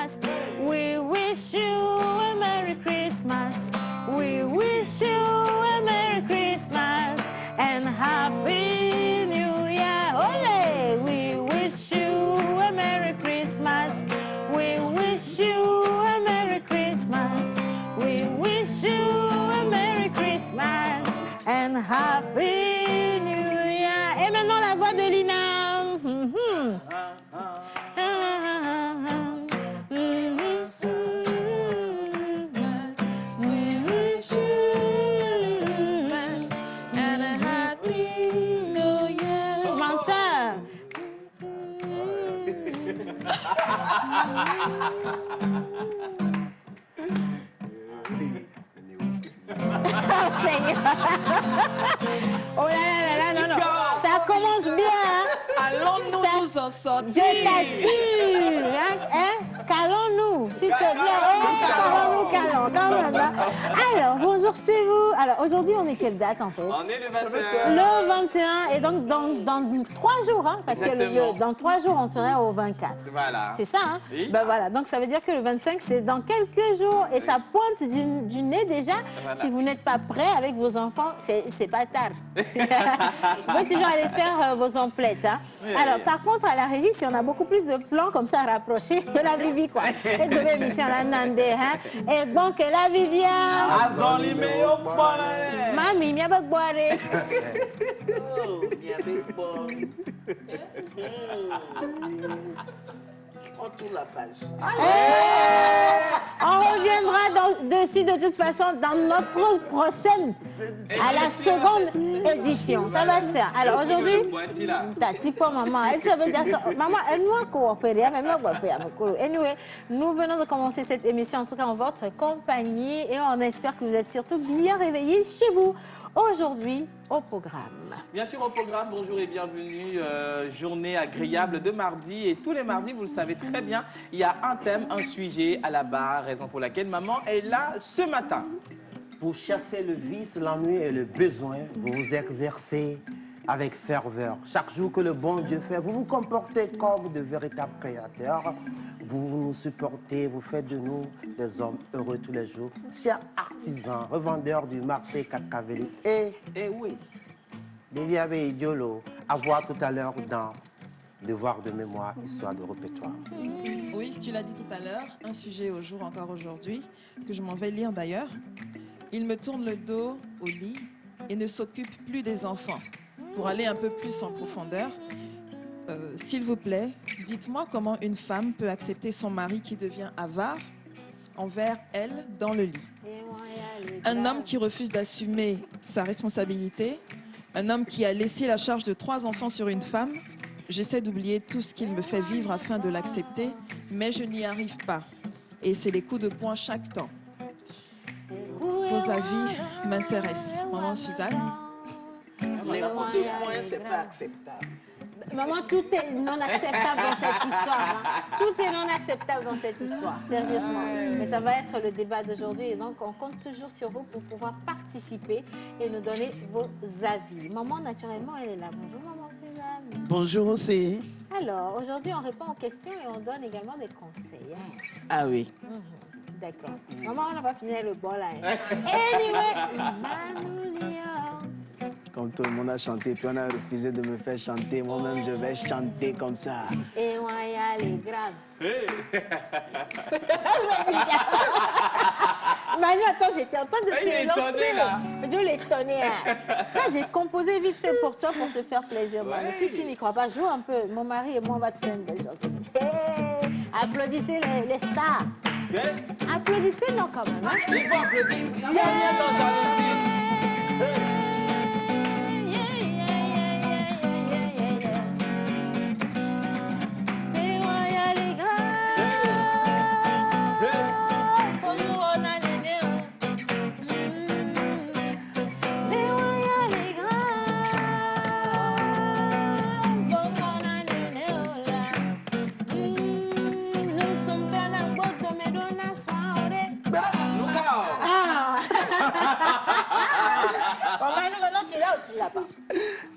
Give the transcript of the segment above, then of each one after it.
Christmas. We wish you a Merry Christmas. We wish you a Merry Christmas and Happy New Year. Ole! We wish you a Merry Christmas. We wish you a Merry Christmas. We wish you a Merry Christmas and Happy New Year. Et maintenant la voix de Lina. Oh là là, non, non. Ça commence bien. Allons-nous nous en sortir? Je t'assure. Calons-nous, s'il te plaît. Calons-nous, calons. Alors, bonjour chez vous. Alors, aujourd'hui, on est quelle date en fait? On est le 21. Le 21. Et donc, dans 3 jours, hein, parce que dans 3 jours, on serait au 24. Voilà. C'est ça, hein? Oui. Ben voilà. Donc, ça veut dire que le 25, c'est dans quelques jours. Et ça pointe du nez déjà. Voilà. Si vous n'êtes pas prêts avec vos enfants, c'est pas tard. Il faut toujours aller faire vos emplettes. Hein. Oui. Alors, par contre, à la régie, si on a beaucoup plus de plans comme ça rapprochés de la Vivi, quoi. Et de l'émission la Nande, hein. Et bon, que la Vivi a... Mami, mi abak boire. On tourne la page. On reviendra dessus de toute façon dans notre prochaine, à la seconde édition. Ça va se faire. Alors aujourd'hui, tati pour maman, ça veut dire ça. Maman, elle nous coopérer, mais moi anyway, nous venons de commencer cette émission en tout cas en votre compagnie et on espère que vous êtes surtout bien réveillés chez vous. Aujourd'hui, au programme. Bien sûr, au programme, bonjour et bienvenue. Journée agréable de mardi. Et tous les mardis, vous le savez très bien, il y a un thème, un sujet à la barre, raison pour laquelle maman est là ce matin. Pour chasser le vice, l'ennui et le besoin, vous vous exercez avec ferveur. Chaque jour que le bon Dieu fait, vous vous comportez comme de véritables créateurs. Vous nous supportez, vous faites de nous des hommes heureux tous les jours. Chers artisans, revendeurs du marché Kakaveli. Et oui, Viviane Idiolo, à voir tout à l'heure dans Devoir de mémoire, histoire de répertoire. Oui, tu l'as dit tout à l'heure, un sujet au jour encore aujourd'hui, que je m'en vais lire d'ailleurs. Il me tourne le dos au lit et ne s'occupe plus des enfants. Pour aller un peu plus en profondeur, s'il vous plaît, dites-moi comment une femme peut accepter son mari qui devient avare envers elle dans le lit. Un homme qui refuse d'assumer sa responsabilité, un homme qui a laissé la charge de 3 enfants sur une femme. J'essaie d'oublier tout ce qu'il me fait vivre afin de l'accepter, mais je n'y arrive pas. Et c'est les coups de poing chaque temps. Vos avis m'intéressent. Maman Suzanne? Les coups de poing, c'est pas acceptable. Maman, tout est non acceptable dans cette histoire. Hein. Tout est non acceptable dans cette histoire, sérieusement. Mais ça va être le débat d'aujourd'hui et donc on compte toujours sur vous pour pouvoir participer et nous donner vos avis. Maman, naturellement, elle est là. Bonjour, maman Suzanne. Bonjour aussi. Alors, aujourd'hui, on répond aux questions et on donne également des conseils. Hein. Ah oui. D'accord. Maman, on n'a pas fini le bol là. Hein. Anyway, Manoulia. Comme tout le monde a chanté, puis on a refusé de me faire chanter. Moi-même, je vais chanter comme ça. Et moi, il est grave. Hey. Manu, attends, j'étais en train de te lancer. Là. Je l'étonnais. Là, j'ai composé vite fait pour toi, pour te faire plaisir. Ouais. Mais si tu n'y crois pas, joue un peu. Mon mari et moi, on va te faire une belle chose. Hey, applaudissez les stars. Yes. Applaudissez-nous quand même. Hein? Il faut applaudir. Il y a rien dans le style.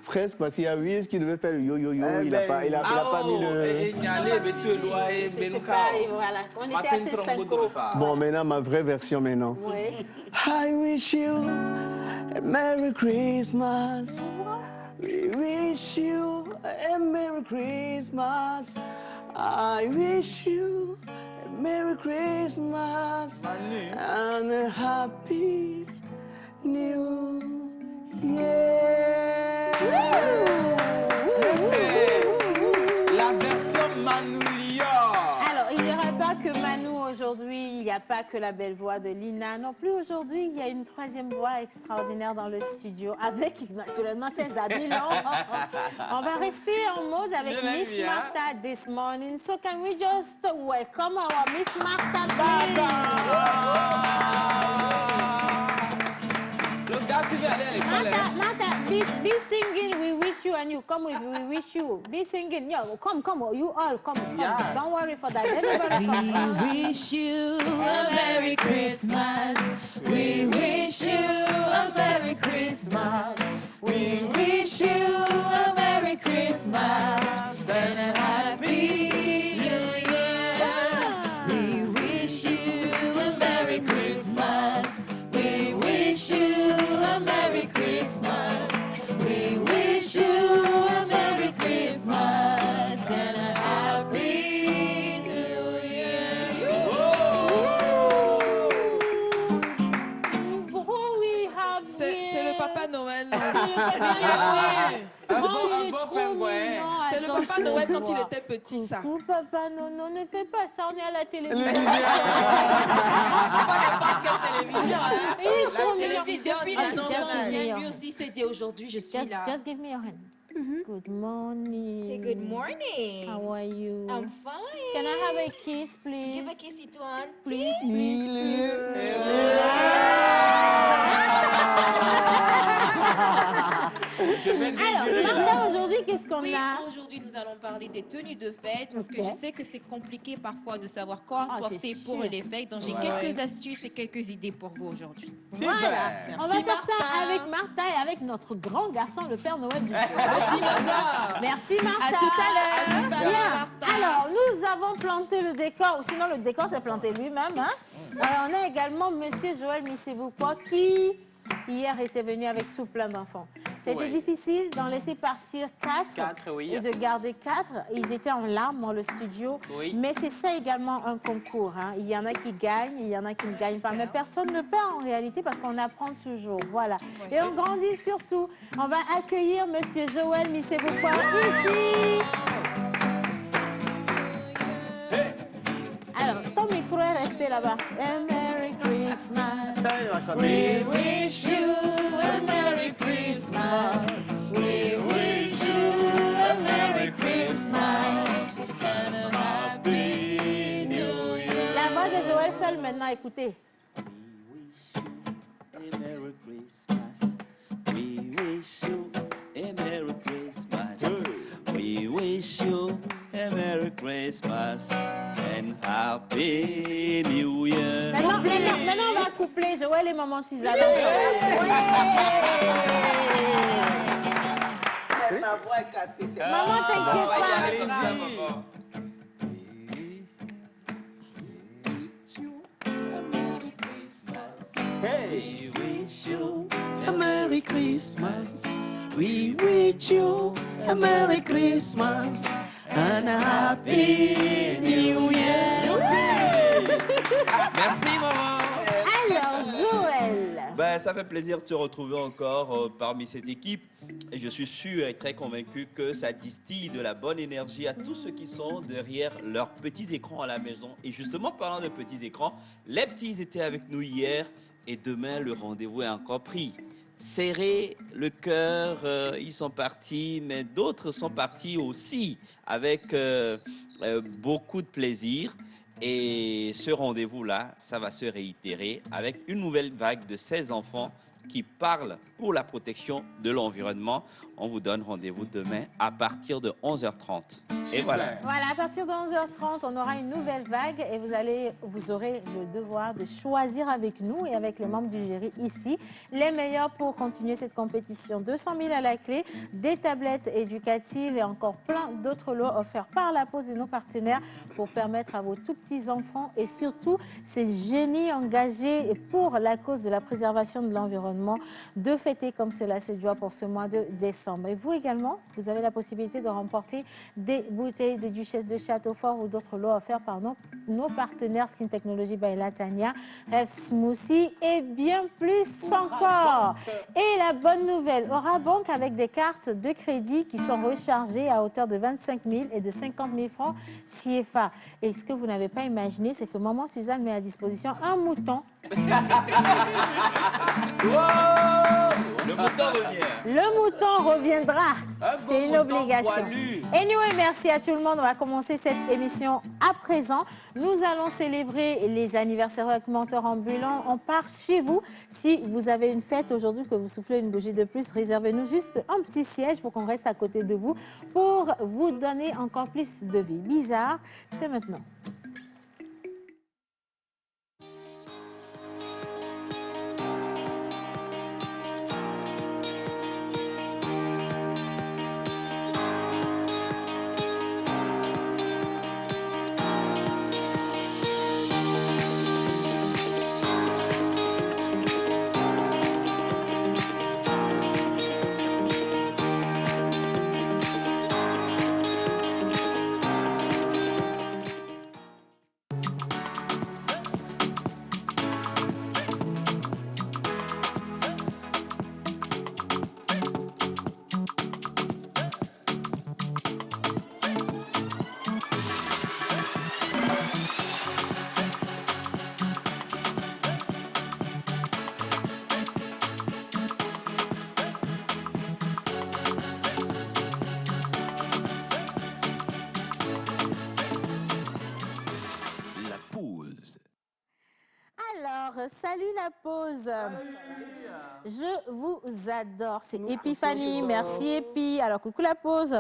presque, parce qu'il y a Wiz qui devait faire le yo-yo-yo. Eh Il n'a ben, pas mis le... C'est pareil, voilà. On était assez synchro. Bon, maintenant, ma vraie version maintenant. Oui. I wish you a Merry Christmas. We wish you a Merry Christmas. I wish you a Merry Christmas and a Happy New Year. La version Manoulia. Alors, il n'y aura pas que Manu aujourd'hui, il n'y a pas que la belle voix de Lina. Non plus aujourd'hui, il y a une troisième voix extraordinaire dans le studio avec naturellement ses habits longs. On va rester en mode avec Je l'aime Miss bien. Martha this morning. So can we just welcome our Miss Martha? Le gars, tu veux aller à l'école, hein? Martha, be singing. We wish you and you come with we wish you. Be singing. Yo, come. You all come. Yeah. Don't worry for that. Everybody come. We wish you a Merry Christmas. We wish you a Merry Christmas. We wish you a Merry Christmas and a Happy New Year. We wish you a Merry Christmas. We wish you a Merry Christmas. We wish you a Merry Christmas and a Happy New Year. Oh, we have C'est le Papa Noël. Un beau pingouin. C'est le Papa Noël quand il était petit, ça. Coucou, papa, non, ne fais pas ça, on est à la télévision. Pas n'importe quelle télévision. Hein. Il est trop mignon. télévision Ah, nationale. just- Lui aussi s'est dit aujourd'hui, je suis là. Just give me your hand. Good morning. Hey, good morning. How are you? I'm fine. Can I have a kiss, please? Give a kissy to auntie. Please. Je vais désirer, Alors, là. Martha, aujourd'hui, qu'est-ce qu'on Oui, a? aujourd'hui nous allons parler des tenues de fête parce que Ok. je sais que c'est compliqué parfois de savoir quoi Ah, porter c'est pour sûr. les fêtes. Donc j'ai Ouais. quelques astuces et quelques idées pour vous aujourd'hui. Voilà. Super. On va faire ça Martha. avec Martha et avec notre grand garçon, le Père Noël du jour. Le dinosaure. Merci Martha. À tout à l'heure. À tout à l'heure, Bien. Martha. Alors, nous avons planté le décor, ou sinon le décor s'est planté lui-même. Hein? Alors, on a également Monsieur Joël Misseboukoua qui, hier, était venu avec tout plein d'enfants. C'était Oui. difficile d'en laisser partir 4 4, oui. et de garder 4. Ils étaient en larmes dans le studio. Oui. Mais c'est ça également un concours. Hein? Il y en a qui gagnent, il y en a qui ne gagnent pas. Mais personne ne perd en réalité parce qu'on apprend toujours. Voilà. Et on grandit surtout. On va accueillir Monsieur Joël Misseboukoua ici. Alors, ton micro est resté là-bas. A Merry Christmas. We wish you a Merry Christmas. We wish you a Merry Christmas and a Happy New Year. La voix de Joël seul maintenant, écoutez. A Merry Christmas. We wish you a Merry Christmas. We wish you a Merry Christmas and Happy New Year. Maintenant, on va coupler Joël et Maman Suzanne. Ma voix est cassée. C'est Maman, t'inquiète pas. We wish you a Merry Christmas. We wish you a Merry Christmas and a Happy New Year. Merci maman. Alors, Joël. Ben, ça fait plaisir de te retrouver encore parmi cette équipe. Et je suis sûr et très convaincu que ça distille de la bonne énergie à tous ceux qui sont derrière leurs petits écrans à la maison. Et justement, parlant de petits écrans, les petits étaient avec nous hier et demain, le rendez-vous est encore pris. Serrez le cœur, ils sont partis, mais d'autres sont partis aussi avec beaucoup de plaisir. Et ce rendez-vous-là, ça va se réitérer avec une nouvelle vague de 16 enfants qui parle pour la protection de l'environnement. On vous donne rendez-vous demain à partir de 11h30. Et voilà. Voilà, à partir de 11h30, on aura une nouvelle vague et vous aurez le devoir de choisir avec nous et avec les membres du jury ici les meilleurs pour continuer cette compétition. 200 000 à la clé, des tablettes éducatives et encore plein d'autres lots offerts par la pause de nos partenaires pour permettre à vos tout petits enfants et surtout ces génies engagés pour la cause de la préservation de l'environnement de fêter comme cela se doit pour ce mois de décembre. Et vous également, vous avez la possibilité de remporter des bouteilles de Duchesse de Châteaufort ou d'autres lots offerts par nos partenaires Skin Technology by Latania, Rêve Smoothie et bien plus encore. Et la bonne nouvelle, Aura Bank avec des cartes de crédit qui sont rechargées à hauteur de 25 000 et de 50 000 francs CFA. Et ce que vous n'avez pas imaginé, c'est que maman Suzanne met à disposition un mouton. Le mouton revient. Le mouton reviendra. C'est une obligation. Poilu. Anyway, merci à tout le monde. On va commencer cette émission à présent. Nous allons célébrer les anniversaires avec Menteur Ambulant. On part chez vous. Si vous avez une fête aujourd'hui, que vous soufflez une bougie de plus, réservez-nous juste un petit siège pour qu'on reste à côté de vous pour vous donner encore plus de vie. Bizarre, c'est maintenant. Alors, salut la pause. Je vous adore. C'est Epiphanie. Merci Epi. Alors, coucou la pause.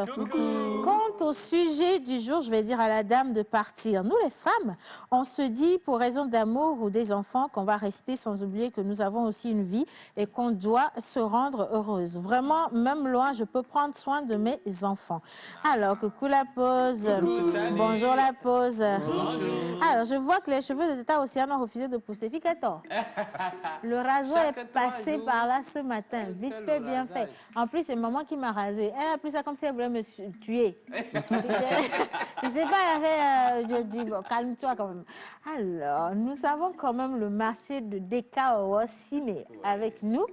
Quant au sujet du jour, je vais dire à la dame de partir. Nous, les femmes, on se dit pour raison d'amour ou des enfants qu'on va rester sans oublier que nous avons aussi une vie et qu'on doit se rendre heureuse. Vraiment, même loin, je peux prendre soin de mes enfants. Alors, coucou la pause. Bonjour la pause. Bonjour. Alors, je vois que les cheveux de Tata Océane ont refusé de pousser. Ficator. Le rasoir est passé par là ce matin. Vite fait, bien fait. En plus, c'est maman qui m'a rasé. Elle a pris ça comme si elle voulait me tuer. Je sais pas, je dis, bon, calme-toi quand même. Alors, nous avons quand même le marché de Dekao aussi, mais avec nous.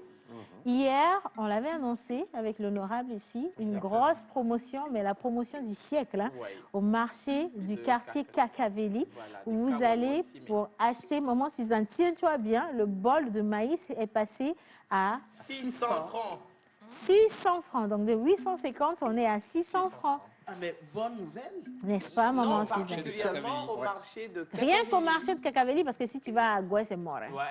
Hier, on l'avait annoncé avec l'honorable ici, une grosse promotion, mais la promotion du siècle, hein, au marché du quartier Kakaveli, où vous allez pour acheter, maman Suzanne, tiens-toi bien, le bol de maïs est passé à 600 francs. 600 francs. Donc de 850, on est à 600 francs. Ah, mais bonne nouvelle. N'est-ce pas, maman Non, Suzanne? particulièrement au marché de Rien qu'au marché de Kakaveli, parce que si tu vas à Goué, c'est mort. Hein.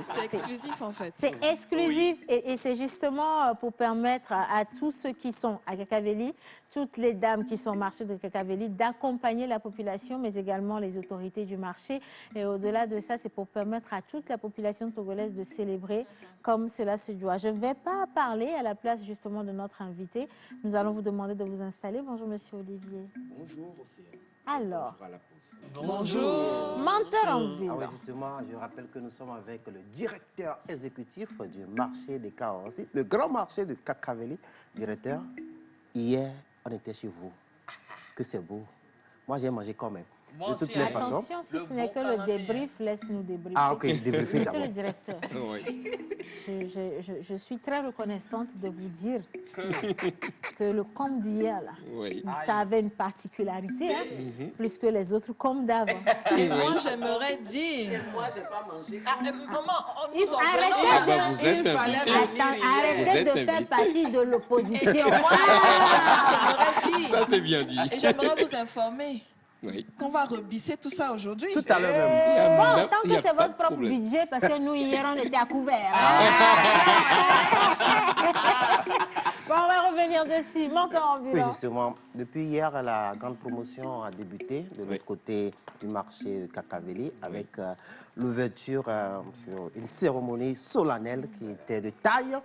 C'est exclusif en fait. C'est exclusif et c'est justement pour permettre à tous ceux qui sont à Kakaveli, toutes les dames qui sont au marché de Kakaveli, d'accompagner la population, mais également les autorités du marché. Et au-delà de ça, c'est pour permettre à toute la population togolaise de célébrer comme cela se doit. Je ne vais pas parler à la place justement de notre invité. Nous allons vous demander de vous installer. Bonjour, monsieur Olivier. Bonjour, Océane. Alors, Bonjour à la pause. Bonjour. Menteur ambulant. Ah oui, justement, je rappelle que nous sommes avec le directeur exécutif du marché des Kaos, le grand marché de Kakaveli. Directeur, hier, on était chez vous. Que c'est beau. Moi, j'ai mangé quand même. Moi de toutes aussi, les Attention, façons. si ce n'est que le débrief, laisse-nous débriefer. Ah, ok, débriefer Monsieur d'abord. le directeur, je suis très reconnaissante de vous dire que le com d'hier, là, Oui. ça avait une particularité, hein, plus que les autres com d'avant. Et moi, j'aimerais dire. Moi, j'ai pas mangé. Ah, maman, on nous en Arrêtez Ah, bah, vous êtes Il fallait invité. Attends, Vous arrêtez êtes de faire invité. partie de l'opposition. J'aimerais dire. Ça, c'est bien dit. Et j'aimerais vous informer Oui. qu'on va rebisser tout ça aujourd'hui. Tout à l'heure même. Bon, tant Il y que a c'est pas votre de propre problème. budget, parce que nous, hier, on était à couvert. Hein? Bon, on va revenir dessus. Montant Oui, ambulant. justement, depuis hier, la grande promotion a débuté de l'autre Oui. côté du marché Kakaveli avec l'ouverture sur une cérémonie solennelle qui était de taille.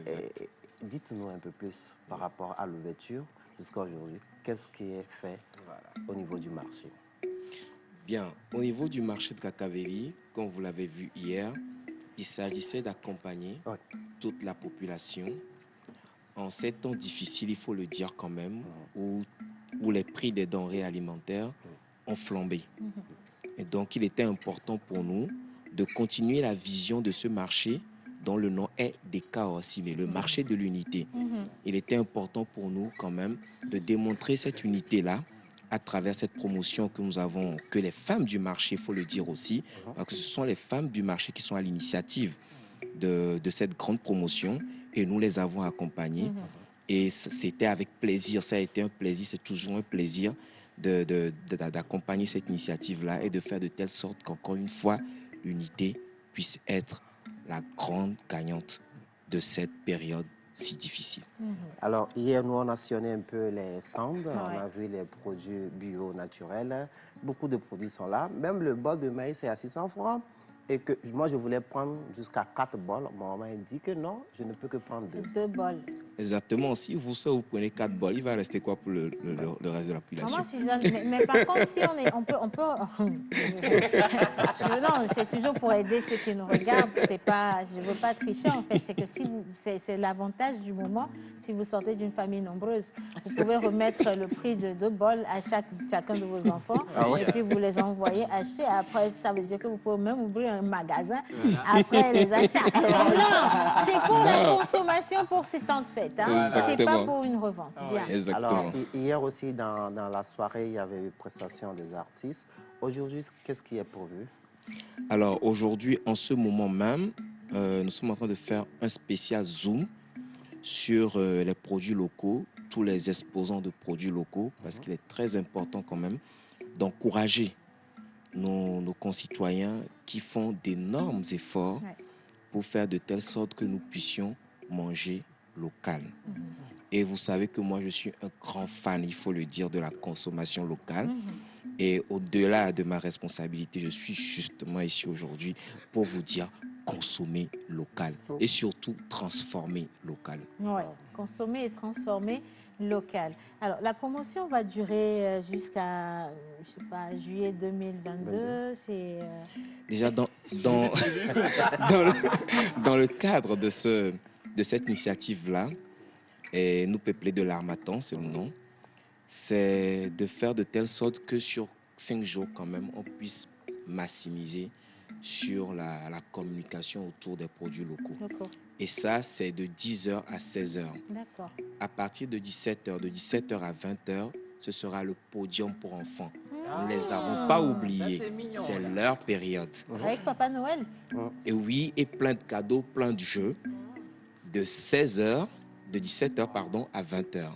Et dites-nous un peu plus par rapport à l'ouverture jusqu'à aujourd'hui. Qu'est-ce qui est fait au niveau du marché? Bien, au niveau du marché de Kakaveli, comme vous l'avez vu hier, il s'agissait d'accompagner Oui. toute la population en ces temps difficiles, il faut le dire quand même, où les prix des denrées alimentaires ont flambé. Et donc, il était important pour nous de continuer la vision de ce marché dont le nom est DKOACIME, le marché de l'unité. Il était important pour nous quand même de démontrer cette unité-là à travers cette promotion que nous avons, que les femmes du marché, il faut le dire aussi, parce que ce sont les femmes du marché qui sont à l'initiative de cette grande promotion et nous les avons accompagnées. Et c'était avec plaisir, ça a été un plaisir, c'est toujours un plaisir d'accompagner cette initiative-là et de faire de telle sorte qu'encore une fois, l'unité puisse être la grande gagnante de cette période si difficile. Alors, hier, nous, on a sillonné un peu les stands. On a vu les produits bio naturels. Beaucoup de produits sont là. Même le bol de maïs est à 600 francs. Et que moi, je voulais prendre jusqu'à 4 bols. Mon maman dit que non, je ne peux que prendre 2. 2 bols. Exactement. Si vous prenez 4 bols, il va rester quoi pour le reste de la population? Maman Suzanne, mais par contre, si on peut... non, c'est toujours pour aider ceux qui nous regardent. C'est pas, je ne veux pas tricher, en fait. C'est que si c'est l'avantage du moment, si vous sortez d'une famille nombreuse, vous pouvez remettre le prix de 2 bols à chacun de vos enfants. Et puis, vous les envoyez acheter. Après, ça veut dire que vous pouvez même ouvrir un magasin après les achats. Non, c'est pour la consommation pour ces temps de fête. Hein. C'est pas pour une revente. Bien. Exactement. Alors, hier aussi, dans la soirée, il y avait eu prestation des artistes. Aujourd'hui, qu'est-ce qui est prévu? Alors, aujourd'hui, en ce moment même, nous sommes en train de faire un spécial Zoom sur les produits locaux, tous les exposants de produits locaux, parce qu'il est très important quand même d'encourager nos concitoyens qui font d'énormes efforts pour faire de telle sorte que nous puissions manger local. Et vous savez que moi, je suis un grand fan, il faut le dire, de la consommation locale. Et au-delà de ma responsabilité, je suis justement ici aujourd'hui pour vous dire consommer local et surtout transformer local. Oui, consommer et transformer local. Alors, la promotion va durer jusqu'à, je sais pas, juillet 2022. C'est déjà dans le cadre de cette initiative-là, et nous peuplés de l'Harmattan, c'est le nom, c'est de faire de telle sorte que sur 5 jours quand même, on puisse maximiser sur la communication autour des produits locaux. Et ça, c'est de 10h à 16h. D'accord. À partir de 17h, de 17h à 20h, ce sera le podium pour enfants. Nous ne les avons pas oubliés. C'est leur période. Avec Papa Noël. Et oui, et plein de cadeaux, plein de jeux. De 16h, de 17h pardon, à 20h.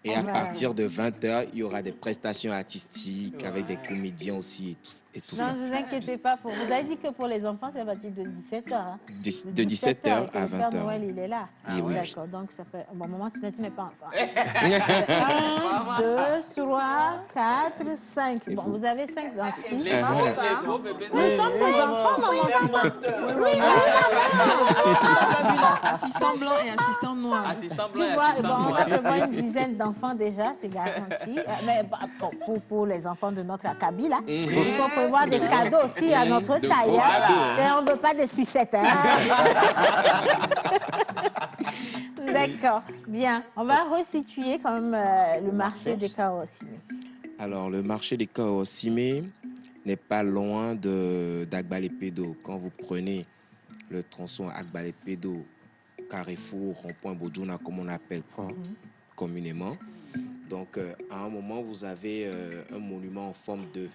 Et à partir de 20h, il y aura des prestations artistiques avec des comédiens aussi et tout ça. Non, ne vous inquiétez pas. Vous avez dit que pour les enfants, c'est à partir de 17h. Hein. De 17h à 20h. Le Père Noël, il est là. Oui. D'accord, donc ça fait... Bon, maman, sinon tu n'es pas enfant. 1, 2, 3, 4, 5. Bon, vous avez 5 ans, 6. Nous sommes des enfants, maman. Oui, assistant blanc et assistant noir. Tu vois, on va prévoir une dizaine d'enfants déjà, c'est garanti. Mais pour les enfants de notre acabit, là, il faut prévoir des cadeaux aussi à notre taille. Hein. On ne veut pas des sucettes. Hein. D'accord, bien. On va resituer quand même le marché des Kaossime. Alors, le marché des Kaossime n'est pas loin d'Agbalepédo. Quand vous prenez le tronçon Agbalepédo, Carrefour, Rond-Point Bodjouna, comme on appelle communément. Donc, à un moment, vous avez un monument en forme d'œuf.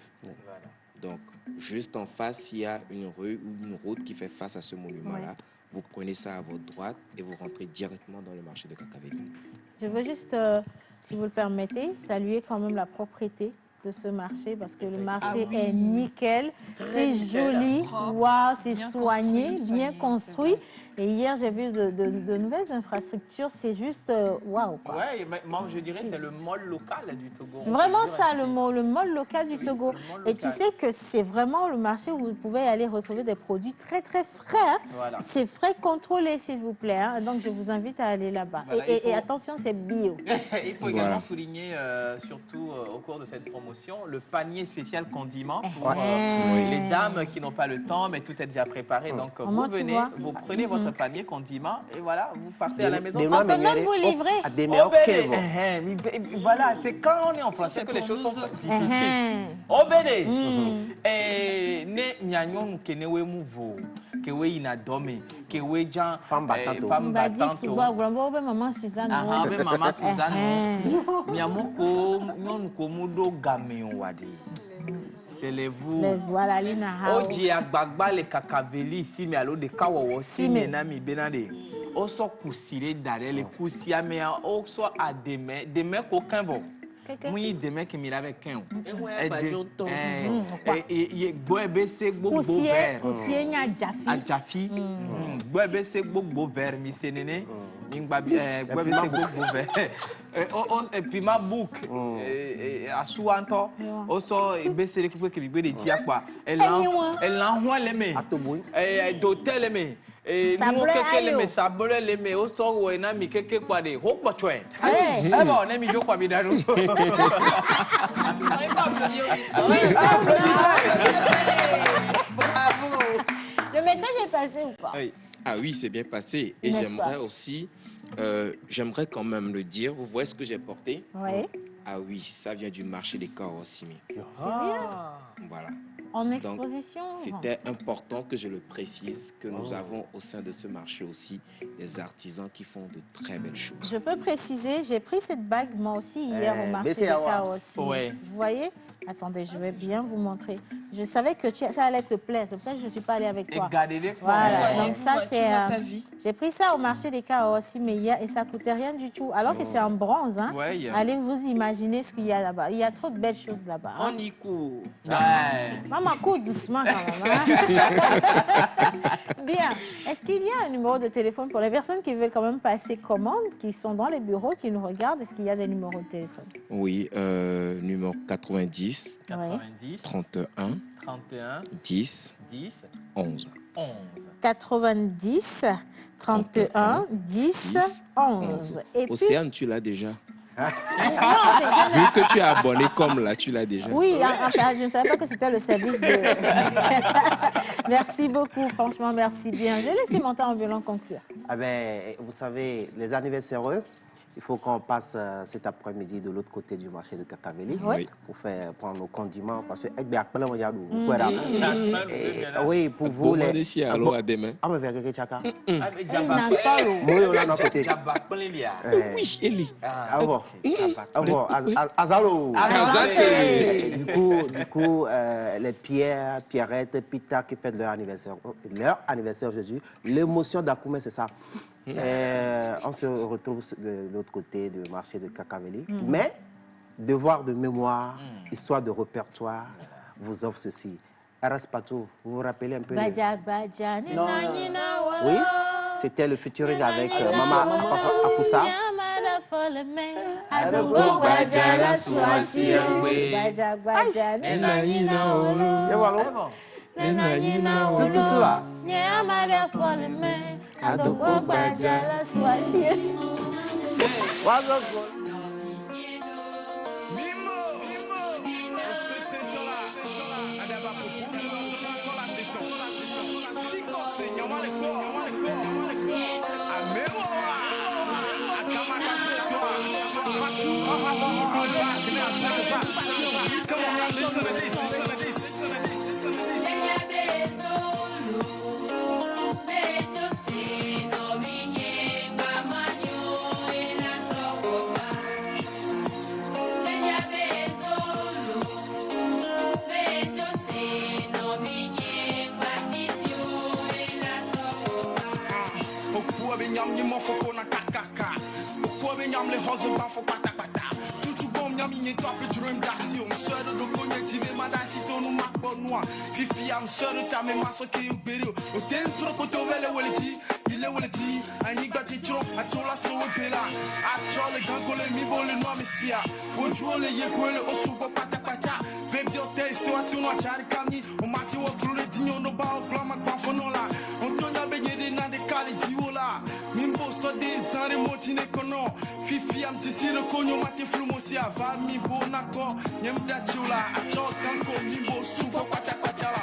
Donc, juste en face, il y a une rue ou une route qui fait face à ce monument-là. Vous prenez ça à votre droite et vous rentrez directement dans le marché de Kakaveli. Je veux juste, si vous le permettez, saluer quand même la propreté de ce marché parce que le marché est nickel, c'est joli, propre, waouh, c'est bien soigné, construit, bien c'est construit. vrai. Et hier, j'ai vu de nouvelles infrastructures, c'est juste waouh. Quoi. Ouais, mais moi je dirais c'est le mall local du Togo. C'est vraiment ça, le mall local du Togo. mall Et tu local. sais que c'est vraiment le marché où vous pouvez aller retrouver des produits très, très frais. Hein. Voilà. C'est frais contrôlé, s'il vous plaît. Hein. Donc, je vous invite à aller là-bas. Voilà, Et il faut- attention, c'est bio. Il faut également souligner, surtout au cours de cette promotion, le panier spécial condiment pour les dames qui n'ont pas le temps, mais tout est déjà préparé. Donc, Comment vous tu venez, vois? vous prenez votre panier condiment et voilà, vous partez à la maison. On peut même vous livrer. Oh, voilà, c'est quand on est en français que les choses sont difficiles. Oh, béné! Et ne nyanyong kenewe mouvo, kewe inadome, kewe jan femme battante. Maman Suzanne. Ah, ben maman Suzanne. Miamoko, non komudo gameon wadi. C'est les vous. Les voilà, Lina Hao. Oji agbagba le kakaveli ici, mais alors de kawawo si menami benade. O so kusire dare le kusia me o so ademe, deme ko kanbo. Mui deme ki mira avec ken. Et boebe se gbogbo vert. Kusie nya Jafi. Ajafi. Boebe se gbogbo vert mi senene. Boebe se gbogbo vert. Et puis ma bouc asuanto oso ebese le kupe ki gbe de tia kwa. Elle l'envoie les mains. D'hôtel mais nous quelqu'un mais sabre les mais au so wo na mi keke kwa de ho pochwe. Eh bon, na mi jo kwa bidaru. Le message est passé ou pas? Ah oui, c'est bien passé. Et j'aimerais aussi, j'aimerais quand même le dire. Vous voyez ce que j'ai porté? Oui. Ah oui, ça vient du marché des Kaorosimi. C'est bien. Voilà. En exposition. C'était important que je le précise, que nous avons au sein de ce marché aussi des artisans qui font de très belles choses. Je peux préciser, j'ai pris cette bague moi aussi hier au marché des Kaorosimi. Ouais. Vous voyez? Attendez, je vais bien vous montrer. Je savais que ça allait te plaire, c'est pour ça que je ne suis pas allée avec toi. Voilà, donc ça c'est... j'ai pris ça au marché des Kaorosimi hier et ça ne coûtait rien du tout, alors que c'est en bronze. Hein. Ouais. Allez vous imaginer ce qu'il y a là-bas. Il y a trop de belles choses là-bas. Hein. On y court. Maman, cours doucement quand même. Hein. Bien. Est-ce qu'il y a un numéro de téléphone pour les personnes qui veulent quand même passer commande, qui sont dans les bureaux, qui nous regardent? Est-ce qu'il y a des numéros de téléphone? Oui, numéro 90. 31 10 11. 90 31 10 11. Et Océane, tu l'as déjà. Non, vu que tu es abonné comme là, tu l'as déjà. Oui, je ne savais pas que c'était le service de... Merci beaucoup, franchement, merci bien. Je laisse monter en violon conclure. Ah ben, vous savez, les anniversaires, il faut qu'on passe cet après-midi de l'autre côté du marché de Kakaveli pour prendre nos condiments. Parce que, oui, pour vous, les... Alors, à demain. Ah, mais vers Chaka. Oui, on a notre côté. Oui, Eli. Ah bon. Ah bon, Azalo. Du coup, les Pierre, Pierrette, Pita qui fêtent leur anniversaire aujourd'hui. L'émotion d'Akoumé, c'est ça. On se retrouve de l'autre côté du marché de Kakaveli. Mais, devoir de mémoire, histoire de répertoire, vous offre ceci. RS Pato, vous vous rappelez un peu Oui, c'était le featuring avec Maman Akoussa. Tout là. nyami toi que tu me dassi on sœur de konya tibe madasi to no makbo noa fifi am sœur ta me maso ke uberi o ten sur ko to vele weleti ile weleti ani gbati tro atola so wepela atole gangole mi bole no mesia ojuole ye kwele osugo pata pata baby hotel se watu no chari kamni o maki wo klule dinyo no ba o glama kwa fonola on tonya benyede na de kali diola mimbo so de zare motine kono fifi am tisire konyo mate flumosia va mi bona ko nyemda chula acho kanko mimbo sugo pata pata la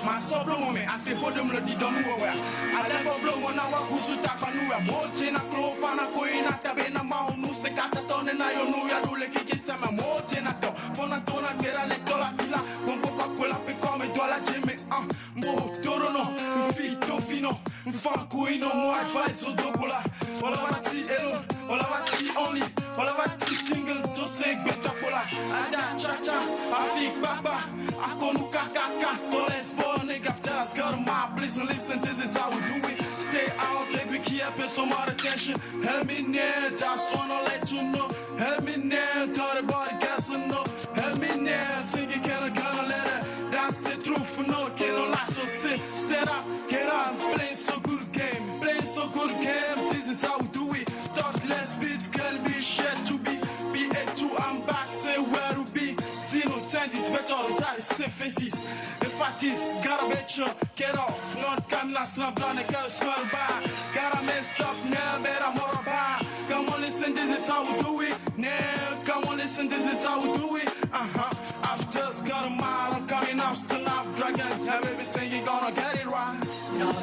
ma soblo mome ase hodem le didomu wa ale boblo wona wa kusuta fanu wa moche na klofa na koina tabe na ma onu se kata tone na yo nu ya dule kiki sama moche na to fona tona kera le tola fila con poco quella pe come do la gemme mo toro no fito fino fankuino mo advice o dopola wala vati elo wala vati only wala vati single to say beta pola ada cha cha afik baba akonu kakaka to let's born nigga just got my please and listen this is how we do it stay out baby keep some more attention help me near just wanna let you know help me near thought about gas and no help me near sing it can I let it that's the truth no can no lie to say stay up get on playing so good game this is how we do it thoughtless beats can be shared to be a two I'm back say where to be see no time this better outside the same faces if I this gotta bet you get off not come na slam plan a girl smell bad gotta mess up now better more bad come on listen this is how we do it now come on listen this is how we do it I've just got a mile I'm coming up Snapdragon yeah baby say you gonna get it right no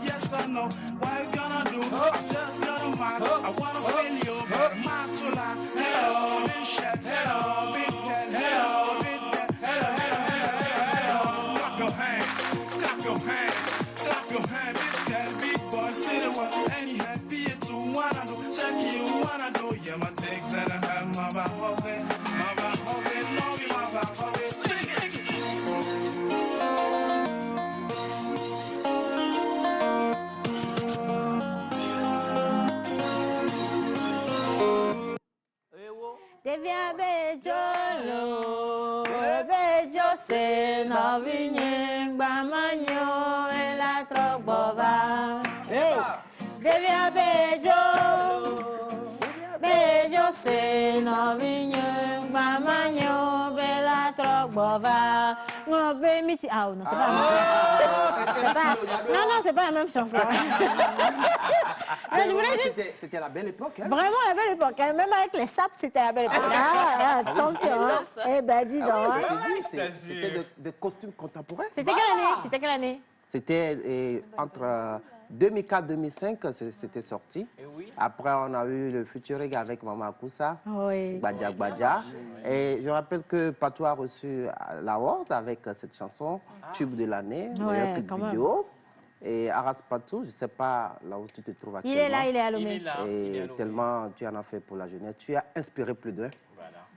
Yes or no, what you gonna do? I'm just gonna mind. I wanna feel you, but I'm not too loud. Hello, big shit. Hello, big cat. Hello, big cat. Hello, hello, hello, hello, hello. Clap your hand, clap your hand, clap your hand. Big cat, big boy, say the word. Any hand, be it to wanna do. Check you wanna do. Yeah, my takes and I have my back hosting. My back hosting, no, be my back hosting. Sing it. Devia bejolo, bejo se no vinyeng bamanyo en la trogbova. Devia bejolo, bejo se no vinyeng bamanyo en la trogbova. Non, miti. Ah non, c'est pas. Non, non, c'est pas la même chanson. C'était la belle époque. Hein? Vraiment la belle époque. Hein? Même avec les sapes, c'était la belle époque. Attention. Hein? Eh ben, dis donc. C'était des costumes contemporains. C'était quelle année? C'était quelle année? C'était entre 2004-2005, c'était sorti. Après, on a eu le featuring avec Mama Koussa, Badja Badja. Et je rappelle que Patou a reçu l'award avec cette chanson, Tube de l'année, meilleure clip vidéo. Et Aras Patou, je ne sais pas là où tu te trouves actuellement. Il est là, il est à Lomé. Et tellement tu en as fait pour la jeunesse. Tu as inspiré plus d'un.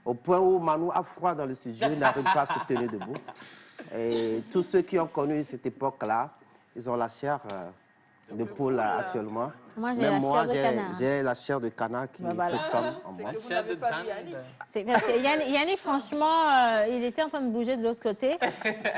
Au point où Manu a froid dans le studio, il n'arrive pas à se tenir debout. Et tous ceux qui ont connu cette époque-là, ils ont la chair de poule actuellement. Moi, j'ai Même la moi, chair de canard. j'ai la chair de canard qui voilà. fait chambre en C'est moi. que vous n'avez pas vu Yannick. C'est parce que Yannick, franchement, il était en train de bouger de l'autre côté,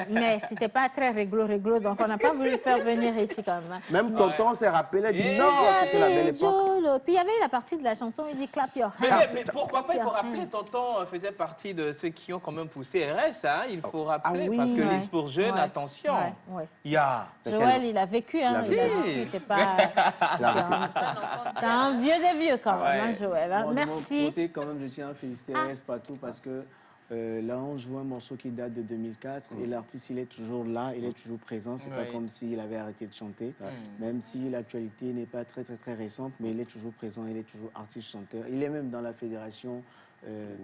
mais c'était pas très réglo, donc on n'a pas voulu le faire venir ici quand même. Même tonton s'est rappelé, il a dit non, c'était la belle époque. Jolo. Puis il y avait la partie de la chanson, il dit clap your Mais, hands. mais pourquoi pas, il faut rappeler, tonton faisait partie de ceux qui ont quand même poussé RS, hein, il faut rappeler, oui. parce que Ouais. Lise pour jeunes, Ouais. attention. Ouais, ouais. Ya. Joël, il a vécu, hein, il a vécu, c'est pas... C'est un vieux des vieux quand même, hein, Joël. Hein. Bon, de mon Merci. côté, quand même, je tiens à féliciter RS Patou parce que là, on joue un morceau qui date de 2004 et l'artiste, il est toujours là, il est toujours présent. C'est pas Oui. comme s'il avait arrêté de chanter, même si l'actualité n'est pas très récente, mais il est toujours présent, il est toujours artiste-chanteur. Il est même dans la fédération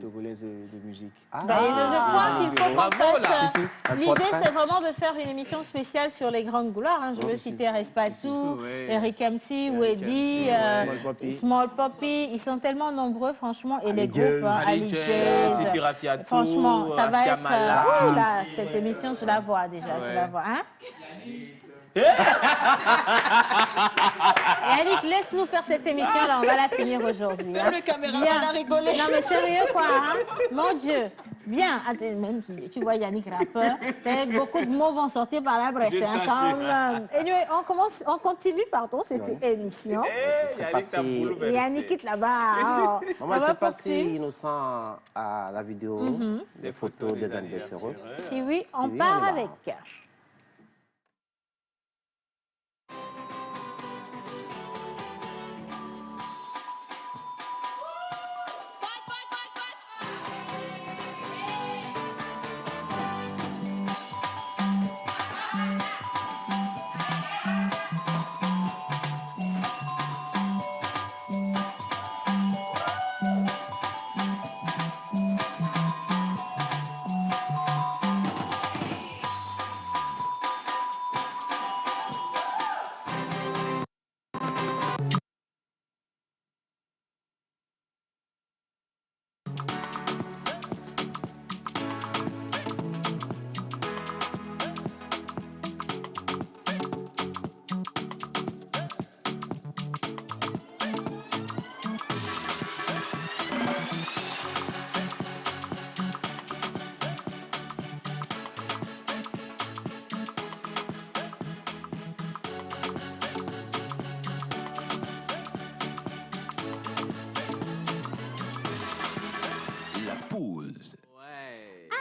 togolaise de musique. Ben, je crois qu'il faut qu'on Bravo, là. fasse... Si, si. L'idée, c'est vraiment de faire une émission spéciale sur les grandes gloires. Hein. Je veux citer Respatou, Oui. Eric MC, Weddy, Small Poppy. Small Poppy. Ils sont tellement nombreux, franchement. Et les Ali groupes, Jazz. hein, Ali Ali Jazz, Jazz. Fifi Rafiatou, Franchement, ça va être... Siamala. ouh là, cette émission, je la vois déjà, je la vois. Hein? Yannick, laisse-nous faire cette émission-là, on va la finir aujourd'hui. Même le caméraman Bien. a rigolé. Non mais sérieux quoi, hein? Mon Dieu. Bien, même, tu vois Yannick rappeur, beaucoup de mots vont sortir par la brèche. Hein, quand même. Anyway, on continue, pardon, cette émission. C'est passé, Et Yannick est là-bas. Oh, maman, on va c'est passé poursuivre. innocent à la vidéo, des photos des anniversaires. Si oui, on Si oui, part on y va. avec.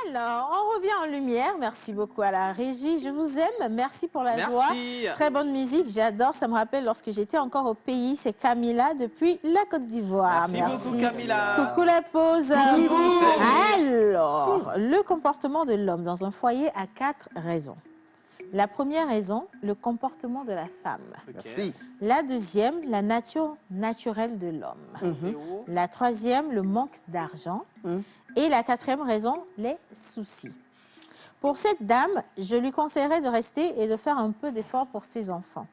Alors, on revient en lumière. Merci beaucoup à la régie. Je vous aime. Merci pour la joie. Très bonne musique. J'adore. Ça me rappelle lorsque j'étais encore au pays. C'est Camilla depuis la Côte d'Ivoire. Merci beaucoup, Camilla. Coucou la pause. Alors, le comportement de l'homme dans un foyer a 4 raisons. La première raison, le comportement de la femme. Merci. La deuxième, la nature naturelle de l'homme. La troisième, le manque d'argent. Et la quatrième raison, les soucis. Pour cette dame, je lui conseillerais de rester et de faire un peu d'effort pour ses enfants.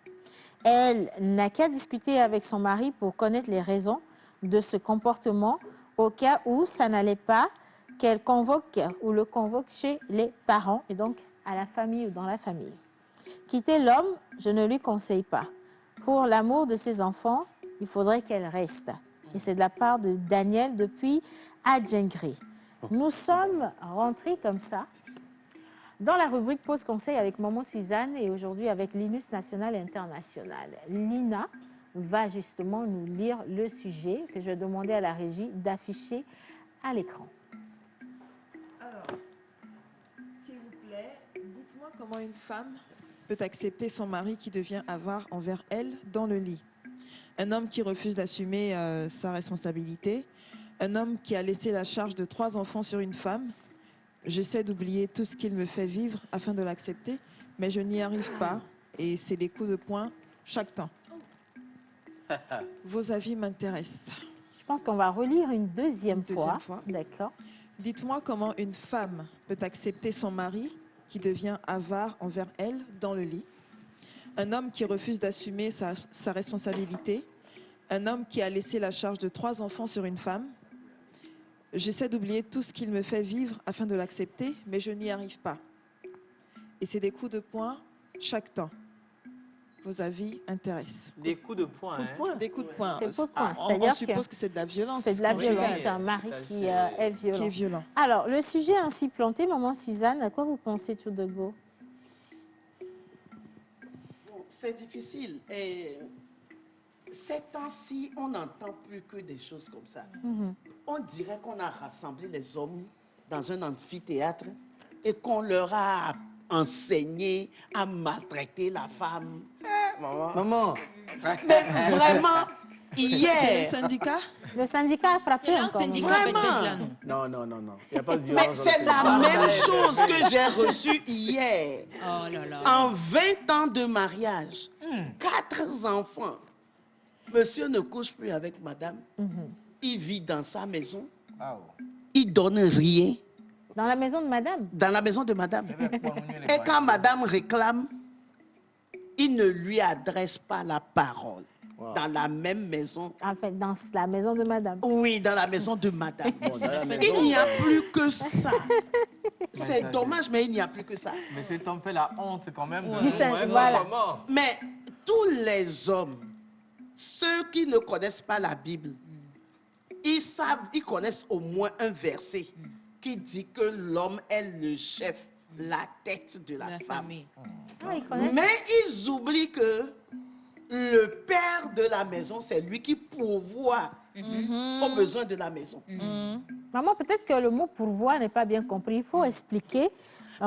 Elle n'a qu'à discuter avec son mari pour connaître les raisons de ce comportement au cas où ça n'allait pas, qu'elle convoque ou le convoque chez les parents et donc à la famille ou dans la famille. Quitter l'homme, je ne lui conseille pas. Pour l'amour de ses enfants, il faudrait qu'elle reste. Et c'est de la part de Daniel depuis Adjengri. Nous sommes rentrés comme ça dans la rubrique Pause Conseil avec Maman Suzanne et aujourd'hui avec Linus National et International. Lina va justement nous lire le sujet que je vais demander à la régie d'afficher à l'écran. Alors, s'il vous plaît, dites-moi comment une femme peut accepter son mari qui devient avare envers elle dans le lit. Un homme qui refuse d'assumer sa responsabilité. Un homme qui a laissé la charge de 3 enfants sur une femme. J'essaie d'oublier tout ce qu'il me fait vivre afin de l'accepter, mais je n'y arrive pas et c'est des coups de poing chaque temps. Vos avis m'intéressent. Je pense qu'on va relire une deuxième fois. D'accord. Dites-moi comment une femme peut accepter son mari qui devient avare envers elle dans le lit. Un homme qui refuse d'assumer sa responsabilité. Un homme qui a laissé la charge de 3 enfants sur une femme. J'essaie d'oublier tout ce qu'il me fait vivre afin de l'accepter, mais je n'y arrive pas. Et c'est des coups de poing chaque temps. vos avis intéressent. Des coups de poing. Hein. Des coups de poing. C'est coup de poing. On C'est-à-dire suppose que c'est de la violence. C'est de la conjugale. violence. C'est un mari qui est violent. Qui est violent. Alors, le sujet ainsi planté, maman Suzanne, à quoi vous pensez tout de go? C'est difficile. Et ces temps-ci, on n'entend plus que des choses comme ça. On dirait qu'on a rassemblé les hommes dans un amphithéâtre et qu'on leur a enseigné à maltraiter la femme. Maman. Mais vraiment, C'est hier... le syndicat? Le syndicat a frappé encore. Vraiment. Non. Il n'y a pas de Mais violence. c'est la même chose que j'ai reçue hier. Oh là là. En 20 ans de mariage, 4 enfants. Monsieur ne couche plus avec madame. Il vit dans sa maison. Il donne rien. Dans la maison de madame? Dans la maison de madame. Et quand madame réclame, il ne lui adresse pas la parole. Dans la même maison. En fait, dans la maison de madame. Oui, dans la maison de madame. maison. Il n'y a plus que ça. C'est dommage, mais il n'y a plus que ça. Monsieur Tom fait la honte quand même. Du sein, voilà. Mais tous les hommes, ceux qui ne connaissent pas la Bible, ils savent, ils connaissent au moins un verset qui dit que l'homme est le chef, la tête de la femme. Ah, ils connaissent. Mais ils oublient que le père de la maison, c'est lui qui pourvoit aux besoins de la maison. Maman, peut-être que le mot pourvoir n'est pas bien compris. Il faut expliquer.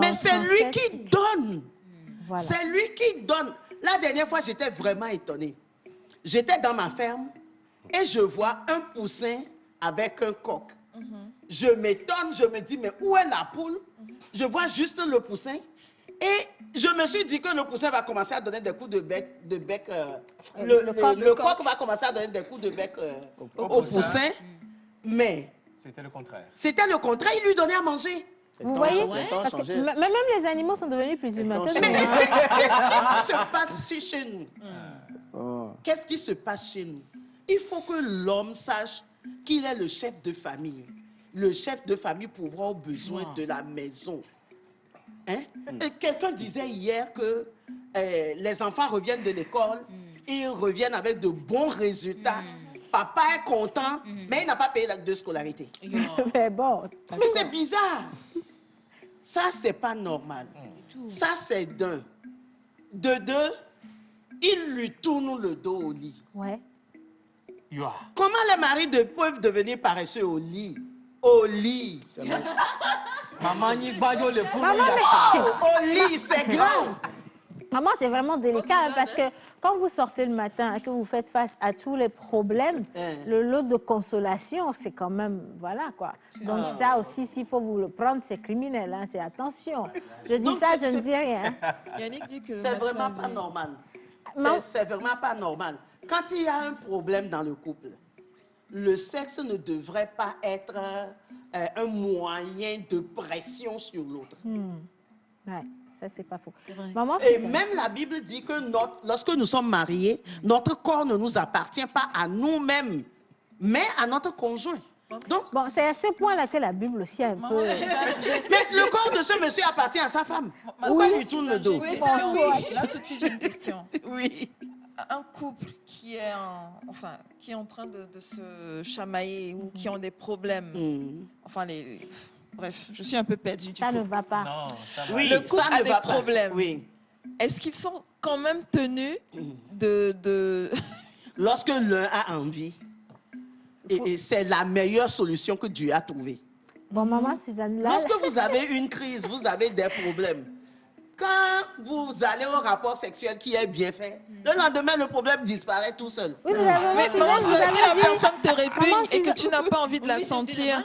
Mais c'est lui qui donne. Voilà. C'est lui qui donne. La dernière fois, j'étais vraiment étonnée. J'étais dans ma ferme et je vois un poussin avec un coq. Je m'étonne, je me dis, mais où est la poule? Je vois juste le poussin. Et je me suis dit que le poussin va commencer à donner des coups de bec. Le coq va commencer à donner des coups de bec au poussin. Mais c'était le contraire. C'était le contraire, il lui donnait à manger. Vous voyez? Parce que même les animaux sont devenus plus humains que nous. Mais qu'est-ce qui se passe chez nous? Qu'est-ce qui se passe chez nous? Il faut que l'homme sache qu'il est le chef de famille. Le chef de famille pourra aux besoins de la maison. Hein? Quelqu'un disait hier que les enfants reviennent de l'école, ils reviennent avec de bons résultats. Papa est content, mais il n'a pas payé l'acte de scolarité. Mais bon. Mais c'est bizarre. Ça, c'est pas normal. Ça, c'est d'un. De deux, il lui tourne le dos au lit. Ouais. Comment les maris peuvent devenir paresseux au lit? Au lit. Maman, au lit, c'est grave. Maman, c'est vraiment délicat parce que quand vous sortez le matin et que vous faites face à tous les problèmes, le lot de consolation, c'est quand même, voilà quoi. Donc ça aussi, s'il faut vous le prendre, c'est criminel, hein, c'est attention. Je dis ça, je ne dis rien. Yannick dit que c'est vraiment pas normal. C'est vraiment pas normal. Quand il y a un problème dans le couple, le sexe ne devrait pas être un moyen de pression sur l'autre. Ouais, ça, c'est pas faux. Maman, et même la Bible dit que lorsque nous sommes mariés, notre corps ne nous appartient pas à nous-mêmes, mais à notre conjoint. Donc, bon, c'est à ce point-là que la Bible aussi a un peu... Mais le corps de ce monsieur appartient à sa femme. Pourquoi il lui tourne le dos? Oui, là, tout de suite, j'ai une question. Oui. Un couple qui est en train de se chamailler ou qui ont des problèmes, bref, je suis un peu perdue. Ça ne va pas. Non, oui, le couple a des problèmes. Oui. Est-ce qu'ils sont quand même tenus de... Lorsque l'un a envie, et c'est la meilleure solution que Dieu a trouvée. Bon, maman, Suzanne, là... Lorsque vous avez une crise, vous avez des problèmes. Quand vous allez au rapport sexuel qui est bien fait, le lendemain, le problème disparaît tout seul. Oui, vous avez... Mais maman, si la personne te répugne et que tu n'as pas envie de la sentir...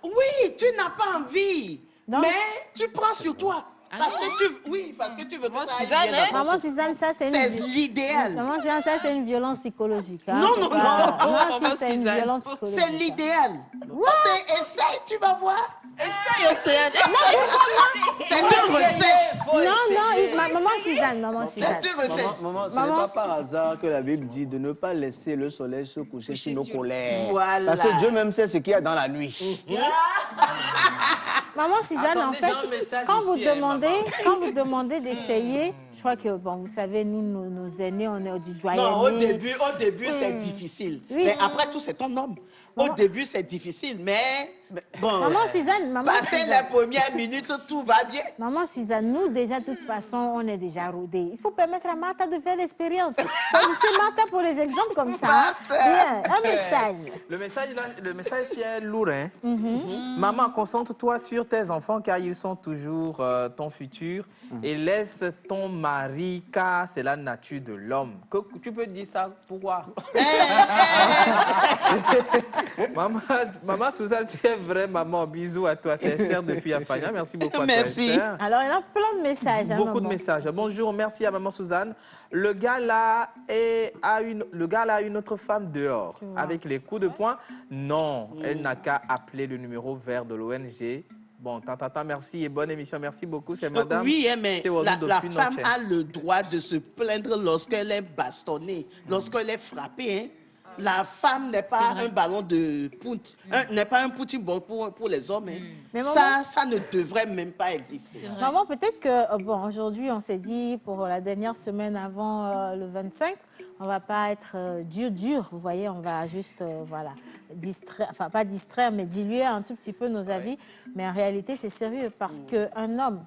Oui, tu n'as pas envie. Non. Mais tu prends sur toi. Parce que tu veux que ça aille bien. Maman Suzanne, ça c'est l'idéal. Maman Suzanne, ça c'est une violence psychologique. Hein, non. C'est une violence psychologique. C'est l'idéal. Essaye, tu vas voir. Essaye, Océane. C'est une recette. Non, maman Suzanne. C'est une recette. Maman, ce n'est pas par hasard que la Bible dit de ne pas laisser le soleil se coucher sur nos colères. Voilà. Parce que Dieu même sait ce qu'il y a dans la nuit. Maman Suzanne, Attendez, en j'ai un fait, message quand vous ici, hein, demandez d'essayer, je crois que, bon, vous savez, nous, nos aînés, on est du doyen. Non, au début c'est difficile. Oui. Mais après tout, c'est ton homme. Au début, c'est difficile, mais bon. Maman Suzanne, passer les premières minutes, tout va bien. Maman Suzanne, nous, déjà, de toute façon, on est déjà rodés. Il faut permettre à Martha de faire l'expérience. C'est Martha pour les exemples comme ça. Hein? Bien, un message. Le message ici est lourd. Hein? Maman, concentre-toi sur tes enfants car ils sont toujours ton futur et laisse ton mari car c'est la nature de l'homme. Tu peux dire ça pourquoi? Maman Suzanne, tu es vraie maman. Bisous à toi. C'est Esther depuis Afania. Merci beaucoup à toi, Esther. Alors, il y a plein de messages. Hein, beaucoup de messages. Bonjour, merci à maman Suzanne. Le gars là a une autre femme dehors avec les coups de poing. Non, elle n'a qu'à appeler le numéro vert de l'ONG. Bon, tata, merci et bonne émission. Merci beaucoup, c'est madame. Oui, mais la femme a le droit de se plaindre lorsqu'elle est bastonnée, lorsqu'elle est frappée. Hein. La femme n'est pas un ballon de pout, n'est pas un poutine bon pour les hommes. Hein. Mais maman, ça ne devrait même pas exister. Maman, peut-être que, bon, aujourd'hui, on s'est dit, pour la dernière semaine avant le 25, on ne va pas être dur, vous voyez, on va juste, voilà, distraire, enfin, pas distraire, mais diluer un tout petit peu nos avis. Mais en réalité, c'est sérieux, parce qu'un homme,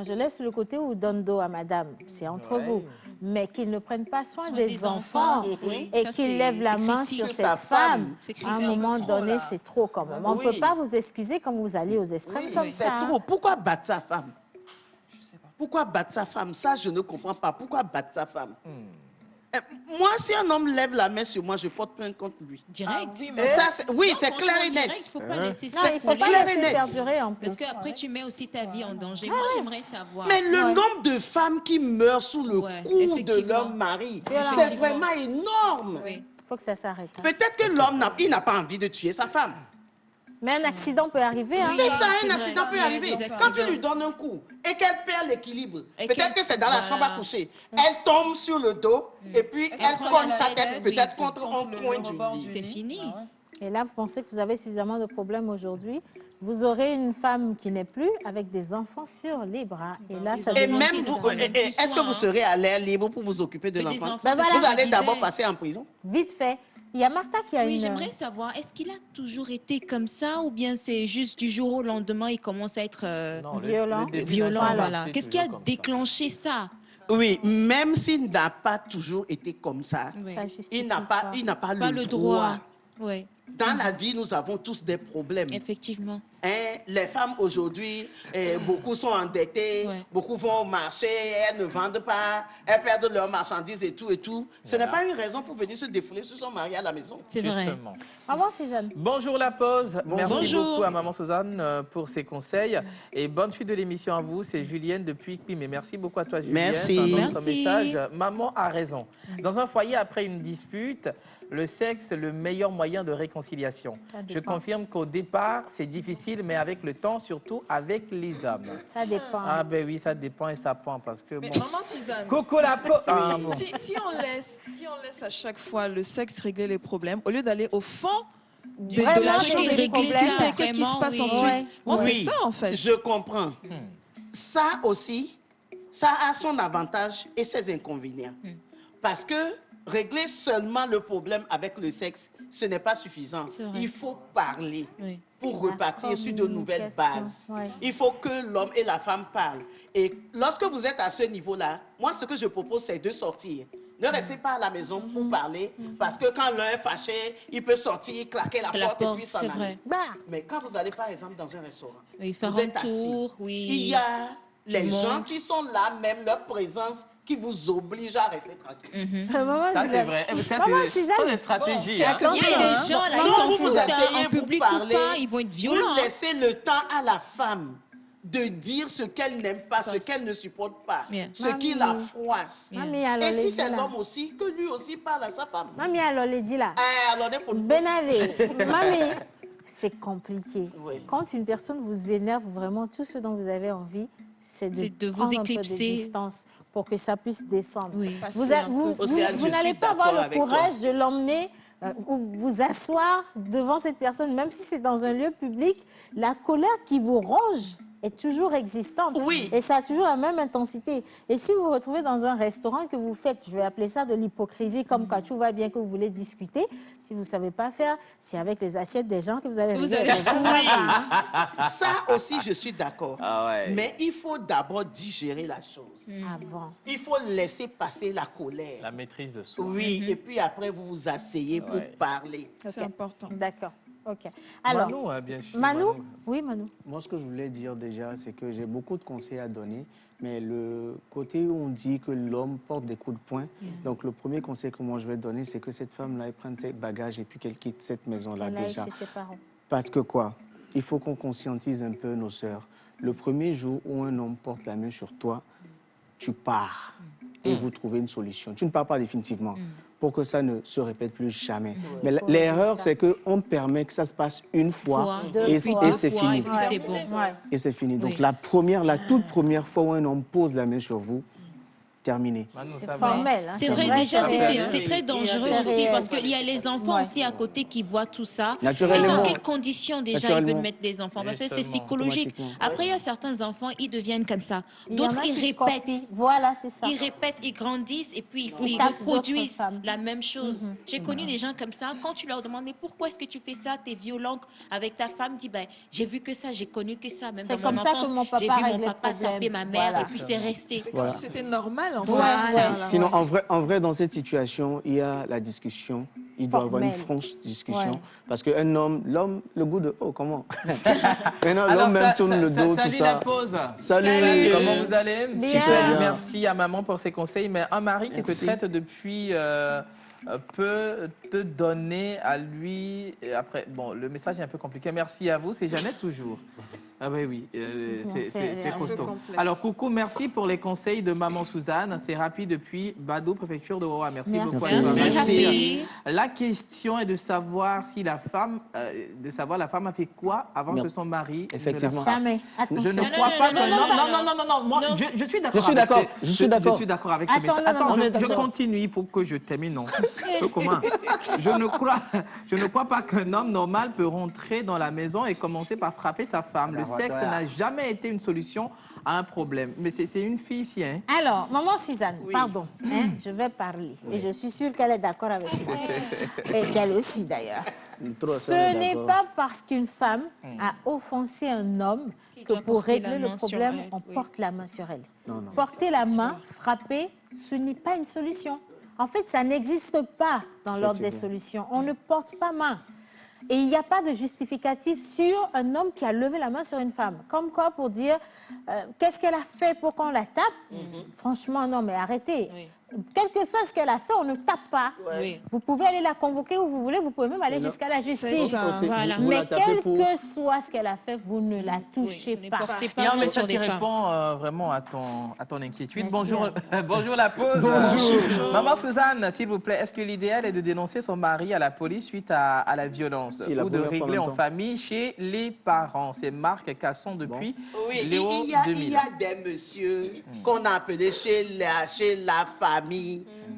je laisse le côté où donne dos à madame, c'est entre vous, mais qu'il ne prenne pas soin des enfants et qu'il lève la main sur cette femme, à un moment donné, c'est trop quand même. On ne peut pas vous excuser quand vous allez aux extrêmes comme ça. C'est trop. Pourquoi battre sa femme? Je sais pas. Pourquoi battre sa femme? Ça, je ne comprends pas. Pourquoi battre sa femme? Moi, si un homme lève la main sur moi, je porte plainte contre lui. Direct. Oui, c'est clair et net. Il ne faut pas laisser ça. Il ne faut pas laisser perdurer en plus. Parce qu'après, tu mets aussi ta vie en danger. Moi, j'aimerais savoir. Mais le nombre de femmes qui meurent sous le coup de leur mari, c'est vraiment énorme. Il faut que ça s'arrête. Peut-être que l'homme n'a pas envie de tuer sa femme. Mais un accident peut arriver. Hein? C'est ça, un accident peut arriver. Quand tu lui donnes un coup et qu'elle perd l'équilibre, peut-être que c'est dans la chambre à coucher. Elle tombe sur le dos et puis elle cogne sa tête peut-être contre un coin du lit. C'est fini. Et là, vous pensez que vous avez suffisamment de problèmes aujourd'hui. Vous aurez une femme qui n'est plus avec des enfants sur les bras. Et là, ça et même vous, est-ce que vous serez à l'air libre pour vous occuper de l'enfant? Vous allez d'abord passer en prison? Vite fait. Il y a Martha qui a une... Oui, j'aimerais savoir, est-ce qu'il a toujours été comme ça ou bien c'est juste du jour au lendemain, il commence à être violent? Voilà. Qu'est-ce qui a déclenché ça? Oui, même s'il n'a pas toujours été comme ça, il n'a pas le droit. Oui. Dans la vie, nous avons tous des problèmes. Effectivement. Les femmes aujourd'hui, beaucoup sont endettées, beaucoup vont au marché, elles ne vendent pas, elles perdent leurs marchandises et tout et tout. Ce n'est pas une raison pour venir se défouler sur son mari à la maison. C'est vrai. Maman Suzanne. Bonjour la pause. Merci Bonjour. beaucoup à maman Suzanne pour ses conseils. Et bonne suite de l'émission à vous. C'est Julienne depuis Kpim. Merci beaucoup à toi Julienne. Merci. Dans notre Merci. message. Maman a raison. Dans un foyer après une dispute, le sexe est le meilleur moyen de réconciliation. Je confirme qu'au départ, c'est difficile, mais avec le temps, surtout avec les hommes. Ça dépend. Ah ben oui, ça dépend et ça pend parce que... Mais bon. maman Suzanne, Coco la peau. Ah, bon. si on laisse à chaque fois le sexe régler les problèmes, au lieu d'aller au fond de la chose et de discuter, qu'est-ce qui se passe ensuite? Bon, c'est ça en fait. Je comprends. Ça aussi, ça a son avantage et ses inconvénients. Parce que régler seulement le problème avec le sexe, ce n'est pas suffisant. Il faut parler pour repartir sur de nouvelles bases. Il faut que l'homme et la femme parlent. Et lorsque vous êtes à ce niveau-là, moi, ce que je propose, c'est de sortir. Ne restez pas à la maison pour parler, parce que quand l'un est fâché, il peut sortir, claquer la porte et puis s'en aller. Mais quand vous allez, par exemple, dans un restaurant, vous êtes assis, il y a les gens qui sont là, même leur présence, qui vous oblige à rester tranquille. Ça, c'est vrai. Ça, c'est une stratégie. Il y a des gens, là, ils s'en foutent en public ou pas, ils vont être violents. Vous laissez le temps à la femme de dire ce qu'elle n'aime pas, ce qu'elle ne supporte pas, ce qui la froisse. Et si c'est l'homme aussi, que lui aussi parle à sa femme. Mamie, alors, les dit là. Mamie, c'est compliqué. Quand une personne vous énerve vraiment, tout ce dont vous avez envie, c'est de vous éclipser, de distance pour que ça puisse descendre. Vous n'allez pas avoir le courage de l'emmener ou vous asseoir devant cette personne, même si c'est dans un lieu public, la colère qui vous ronge est toujours existante. Oui. Et ça a toujours la même intensité. Et si vous vous retrouvez dans un restaurant que vous faites, je vais appeler ça de l'hypocrisie, comme quand tout va bien que vous voulez discuter, si vous ne savez pas faire, c'est avec les assiettes des gens que vous allez... Oui, ça aussi, je suis d'accord. Ah ouais. Mais il faut d'abord digérer la chose. Avant. Il faut laisser passer la colère. La maîtrise de soi. Oui, et puis après, vous vous asseyez pour parler. C'est important. D'accord. OK. Alors, Manu, bien sûr. Manu? Oui, Manu. Moi, ce que je voulais dire déjà, c'est que j'ai beaucoup de conseils à donner, mais le côté où on dit que l'homme porte des coups de poing, donc le premier conseil que moi je vais donner, c'est que cette femme-là, elle prenne ses bagages et puis qu'elle quitte cette maison-là Elle aille déjà. chez ses parents. Parce que quoi? Il faut qu'on conscientise un peu nos sœurs. Le premier jour où un homme porte la main sur toi, tu pars et vous trouvez une solution. Tu ne pars pas définitivement pour que ça ne se répète plus jamais. Mais l'erreur, c'est qu'on permet que ça se passe une fois et c'est fini. C'est bon. Et c'est fini. Donc Oui. la toute première fois où un homme pose la main sur vous, terminé. C'est formel. Hein, C'est vrai, déjà, c'est très Et dangereux c'est aussi réel. parce qu'il y a les enfants aussi à côté qui voient tout ça. Et Naturellement. dans quelles conditions déjà ils veulent Naturellement. mettre les enfants? Parce que c'est Exactement. psychologique. Automatiquement. Après, il y a certains enfants, ils deviennent comme ça. Il y en D'autres, a ils qui répètent. copient. Voilà, c'est ça. Ils répètent, ils grandissent et puis Ils ils tapent reproduisent d'autres femmes. la même chose. J'ai connu des gens comme ça. Quand tu leur demandes, mais pourquoi est-ce que tu fais ça? Tu es violent avec ta femme. Dis, ben, j'ai vu que ça, j'ai connu que ça. Même C'est dans comme mon ça que enfance, mon papa j'ai vu mon règle les papa problèmes. taper ma mère Voilà. et puis c'est resté. C'est comme Voilà. si c'était normal, en fait. Voilà. Sinon, en vrai, dans cette situation, il y a la discussion. Il doit y avoir une Formelle. franche discussion. Ouais. Parce qu'un homme, l'homme, le goût de... Oh, comment? Maintenant, Alors, l'homme même tourne le dos, tout salut ça. la pause. Salut. Comment vous allez? Bien. Super bien. Merci à maman pour ses conseils. Mais un mari qui te Merci. traite depuis peut te donner à lui. Et après, bon, le message est un peu compliqué. Merci à vous. C'est Jeannette toujours. Ah ben oui, c'est un peu costaud. complexe. Alors, coucou, merci pour les conseils de maman Suzanne. C'est rapide depuis Bado, préfecture de Roa. Merci beaucoup. à toi. Merci, Happy. La question est de savoir si la femme, la femme a fait quoi avant Non. que son mari. Effectivement. Ne la frappe. Jamais. Je Attention. ne crois pas que non. Moi, Non. je suis d'accord. Je suis avec d'accord. ces- Je suis d'accord. Je suis d'accord avec ce Attends, message. non, non, Attends, on est je d'accord. continue. Il faut que je termine. Non. Comment? Je ne crois pas qu'un homme normal peut rentrer dans la maison et commencer par frapper sa femme. Le sexe n'a jamais été une solution à un problème. Mais c'est une fille ici, hein? Alors, maman Suzanne, pardon, hein, je vais parler. Et je suis sûre qu'elle est d'accord avec moi. Et qu'elle aussi, d'ailleurs. Ce n'est pas parce qu'une femme a offensé un homme que doit pour porter la régler le main sur problème, elle, on oui. porte la main sur elle. Non, non. Porter la main, frapper, ce n'est pas une solution. En fait, ça n'existe pas dans l'ordre des solutions. On ne porte pas main. Et il n'y a pas de justificatif sur un homme qui a levé la main sur une femme. Comme quoi pour dire, qu'est-ce qu'elle a fait pour qu'on la tape? Franchement, non, mais arrêtez. Oui. Quel que soit ce qu'elle a fait, on ne tape pas. Oui. Vous pouvez aller la convoquer où vous voulez, vous pouvez même aller jusqu'à la justice. ça. Voilà. Vous Mais la tapez quel pour- que soit ce qu'elle a fait, vous ne la touchez Oui, ne pas. portez Il y pas a un main message sur qui des femmes. répond vraiment à ton inquiétude. Merci. Bonjour, bonjour la pause. Bonjour. Maman Suzanne, s'il vous plaît, est-ce que l'idéal est de dénoncer son mari à la police suite à la violence Si, la ou de première fois régler en en même temps. famille chez les parents? C'est Marc Casson depuis Oui, Léo il y a 2000. des messieurs qu'on a appelés chez la famille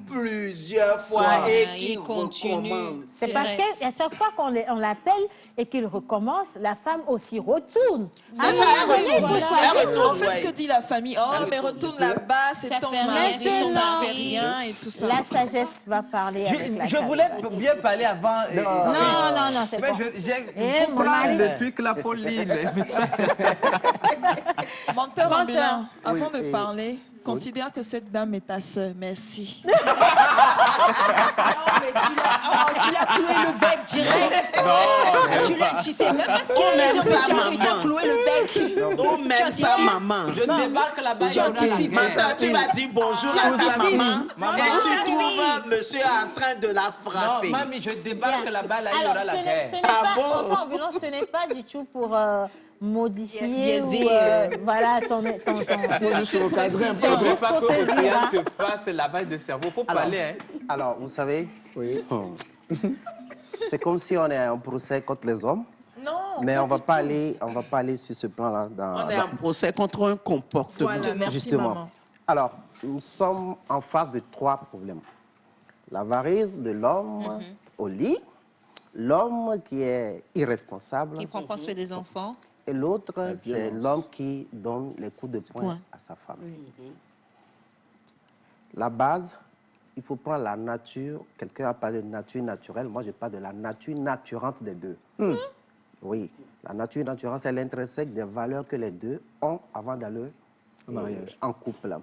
plusieurs fois et qui il continue. recommencent. C'est C'est parce vrai. qu'à chaque fois qu'on l'appelle et qu'il recommence, la femme aussi retourne. C'est À un ça, moment elle donné, retourne. il faut Elle choisir. retourne. En fait, Ouais. que dit la famille? Oh, mais retourne là-bas, c'est Ça ton fait rien, mari, maintenant. ça fait rien et tout ça. La sagesse va parler avec la Je voulais sagesse. bien parler avant. Non, c'est Mais bon. j'ai Eh, mon plein mari. de trucs là, faut lire. Menteur ambulant, avant Oui, de et- parler, considère que cette dame est ta sœur. Merci. Non, mais tu l'as cloué le bec direct. Tu sais même pas ce qu'il allait dire, mais tu as réussi à clouer le bec. Ou même sa maman. Je débarque là-bas. il y aura la Ma guerre. soeur, tu vas dire bonjour Tu à ta anticipes. maman Maman. et tu Ah, trouves oui. un monsieur en train de la Non, frapper. mamie, je débarque Bien. là-bas, là, il y Alors, aura la ce guerre. n'est Ah pas, bon? menteur ambulant, ce n'est pas du tout pour modifier ou Biaiser, voilà ton Faut juste recadrer un peu. C'est Je ne veux juste pas pour te dire, qu'Océane hein. te fasse lavage de cerveau. Faut parler, hein. Alors, vous savez, Oui. c'est comme si on est en procès contre les hommes, Non. mais on va pas aller sur ce plan-là. On est en procès contre un comportement. Voilà, merci Justement. maman. Alors, nous sommes en face de 3 problèmes. L'avarice de l'homme, au lit, l'homme qui est irresponsable, Qui prend pas soin des enfants. et l'autre, c'est l'homme qui donne les coups de poing à sa femme. La base, il faut prendre la nature. Quelqu'un a parlé de nature naturelle. Moi, je parle de la nature naturante des deux. Oui, la nature naturelle, c'est l'intrinsèque des valeurs que les deux ont avant d'aller en couple.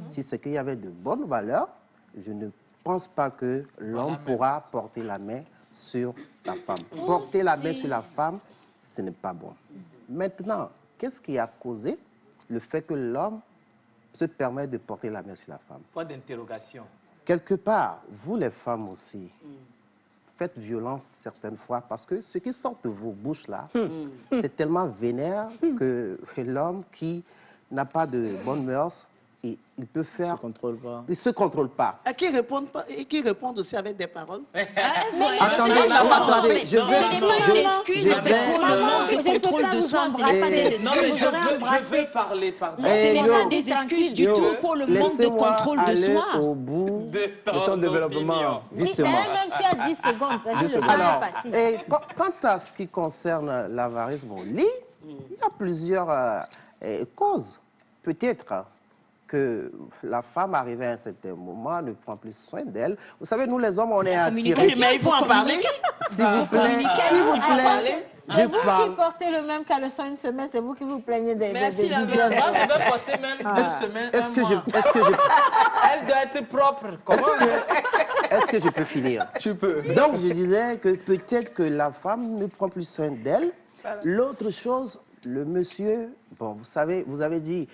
Si c'est qu'il y avait de bonnes valeurs, je ne pense pas que l'homme pourra porter la main sur la femme. Porter la main sur la femme, ce n'est pas bon. Maintenant, qu'est-ce qui a causé le fait que l'homme se permet de porter la main sur la femme? Point d'interrogation. Quelque part, vous les femmes aussi, faites violence certaines fois parce que ce qui sort de vos bouches là, c'est tellement vénère que l'homme qui n'a pas de bonnes mœurs, il peut faire... Il ne se contrôle pas. Il ne se contrôle pas. Et qui répondent aussi avec des paroles. Attendez, je vais... Ce n'est pas une excuse avec le manque de contrôle de soi, ce n'est pas des excuses. Je veux parler, pardon. Ce n'est pas des excuses du tout pour le manque de contrôle de soi. Au bout de ton développement. Justement. Même tu as 10 secondes. Vas-y, le temps Alors, est parti. et quant à ce qui concerne l'avarisme au lit, il y a plusieurs causes. Peut-être que la femme, arrivée à un certain moment, ne prend plus soin d'elle. Vous savez, nous les hommes, on est attirés. Mais il faut en parler. S'il vous plaît, C'est vous qui portez le même caleçon une semaine, c'est vous qui vous plaignez des Merci, la dizaines. Moi, je vais porter même 2 semaines, Est-ce que Elle doit être propre. Est-ce que je peux finir? Tu peux. Donc, je disais que peut-être que la femme ne prend plus soin d'elle. L'autre chose, le monsieur, bon, vous savez, vous avez dit